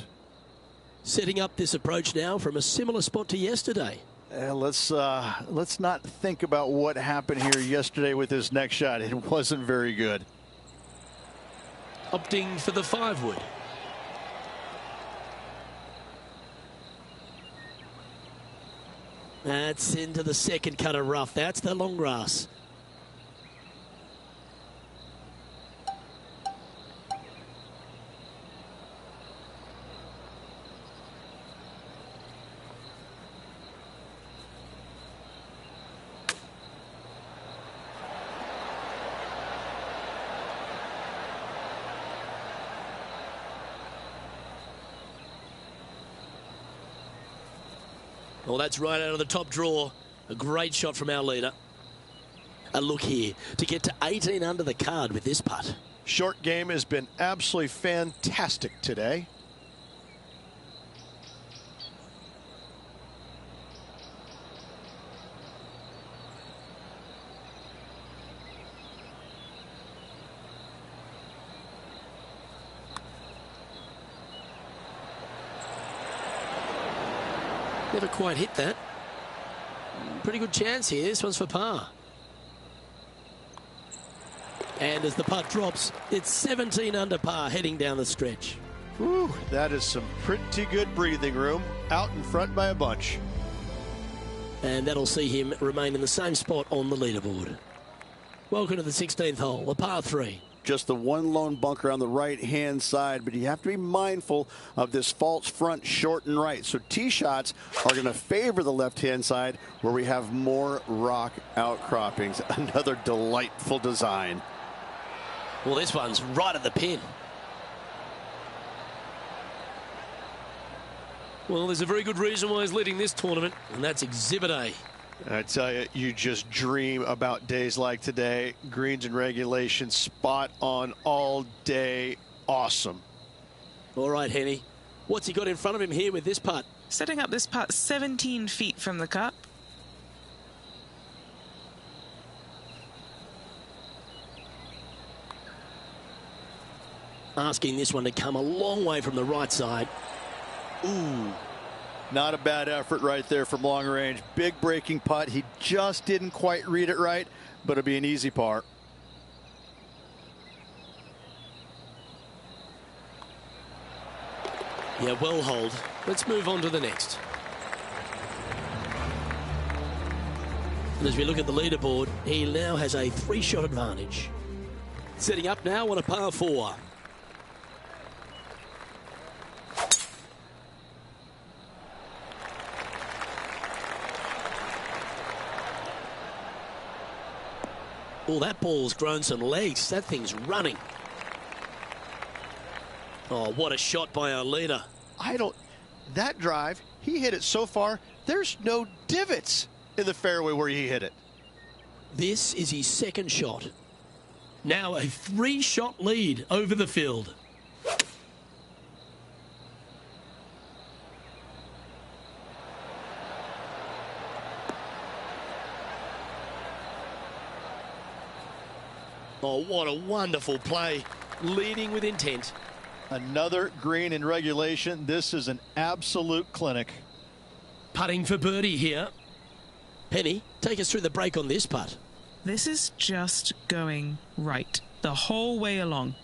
Setting up this approach now from a similar spot to yesterday. Let's not think about what happened here yesterday with this next shot. It wasn't very good. Opting for the 5-wood. That's into the second cut of rough. That's the long grass. Well, that's right out of the top draw. A great shot from our leader. A look here to get to 18 under the card with this putt. Short game has been absolutely fantastic today. Never quite hit that. Pretty good chance here. This one's for par. And as the putt drops, it's 17 under par heading down the stretch. Whew, that is some pretty good breathing room. Out in front by a bunch. And that'll see him remain in the same spot on the leaderboard. Welcome to the 16th hole, a par 3. Just the one lone bunker on the right-hand side, but you have to be mindful of this false front short and right. So tee shots are going to favor the left-hand side where we have more rock outcroppings. Another delightful design. Well, this one's right at the pin. Well, there's a very good reason why he's leading this tournament, and that's Exhibit A. I tell you, you just dream about days like today. Greens and regulation, spot on all day. Awesome. All right, Henny. What's he got in front of him here with this putt? Setting up this putt 17 feet from the cup. Asking this one to come a long way from the right side. Ooh. Not a bad effort right there from long range. Big breaking putt. He just didn't quite read it right, but it'll be an easy par. Yeah, well hold. Let's move on to the next. And as we look at the leaderboard, he now has a 3-shot advantage. Setting up now on a par 4. Oh, that ball's grown some legs. That thing's running. Oh, what a shot by our leader. That drive, he hit it so far, there's no divots in the fairway where he hit it. This is his second shot. Now a 3-shot lead over the field. Oh, what a wonderful play. Leading with intent. Another green in regulation. This is an absolute clinic. Putting for birdie here. Penny, take us through the break on this putt. This is just going right the whole way along.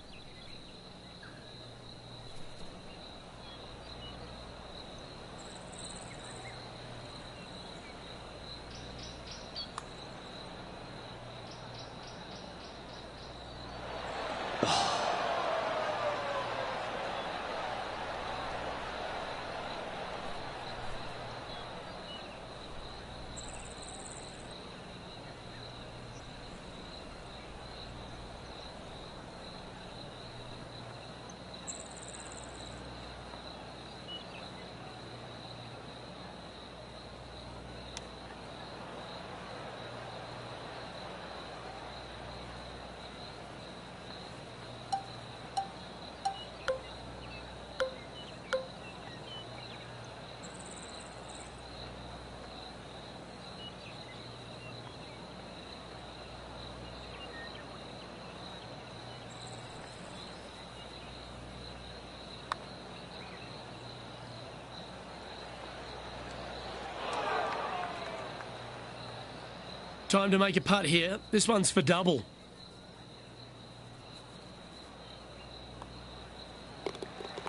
Time to make a putt here. This one's for double.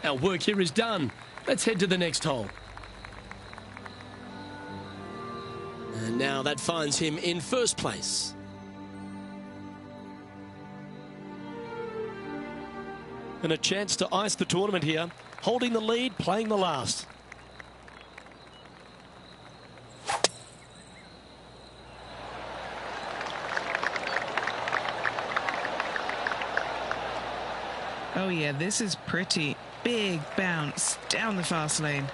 Our work here is done. Let's head to the next hole. And now that finds him in first place. And a chance to ice the tournament here. Holding the lead, playing the last. Oh yeah, this is pretty. Big bounce down the fast lane.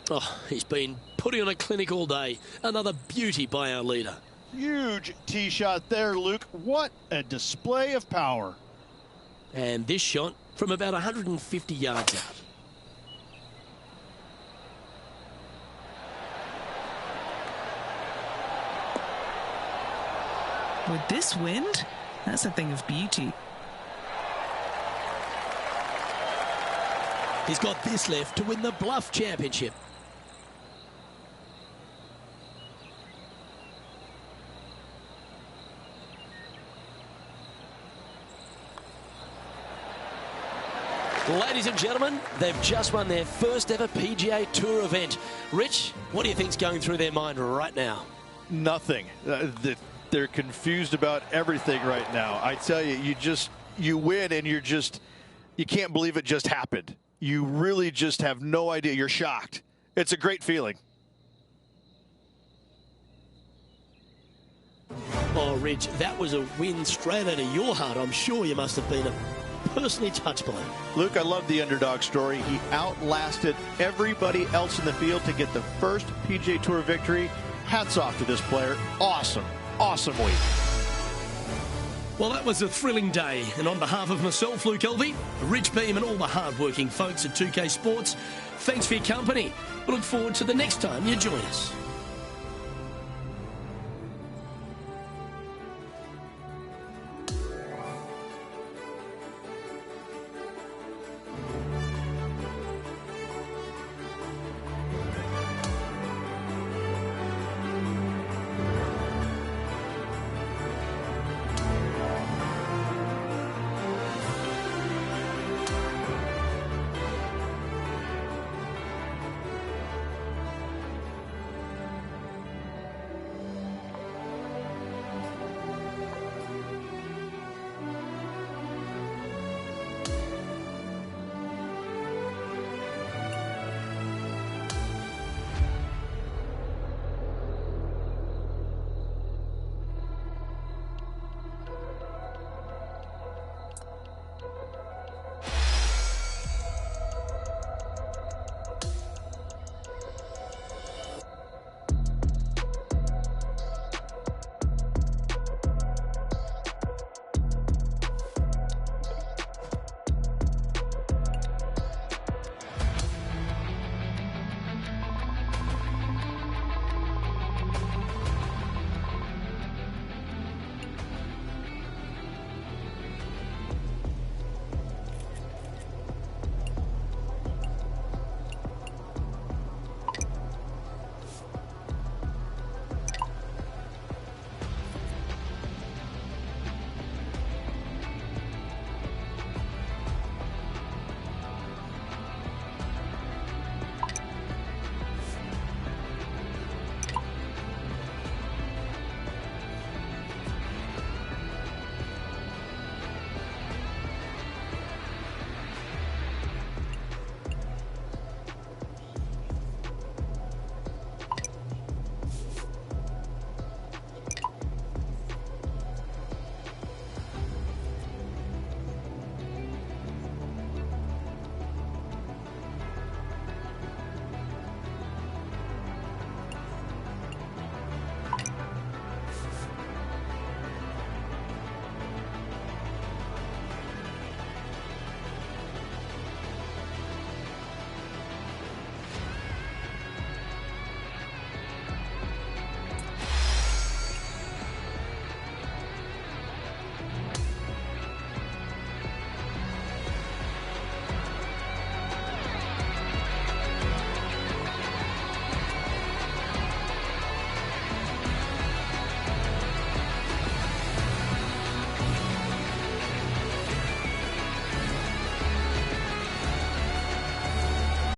Oh, he's been putting on a clinic all day. Another beauty by our leader. Huge tee shot there, Luke. What a display of power. And this shot from about 150 yards out. With this wind, that's a thing of beauty. He's got this left to win the Bluff Championship. Ladies and gentlemen, they've just won their first ever PGA Tour event. Rich, what do you think's going through their mind right now? Nothing. They're confused about everything right now. I tell you, you win and you can't believe it just happened. You really just have no idea. You're shocked. It's a great feeling. Oh, Rich, that was a win straight out of your heart. I'm sure you must have been personally touched by it. Luke, I love the underdog story. He outlasted everybody else in the field to get the first PGA Tour victory. Hats off to this player. Awesome, awesome week. Well, that was a thrilling day. And on behalf of myself, Luke Elvey, Rich Beam, and all the hard-working folks at 2K Sports, thanks for your company. We look forward to the next time you join us.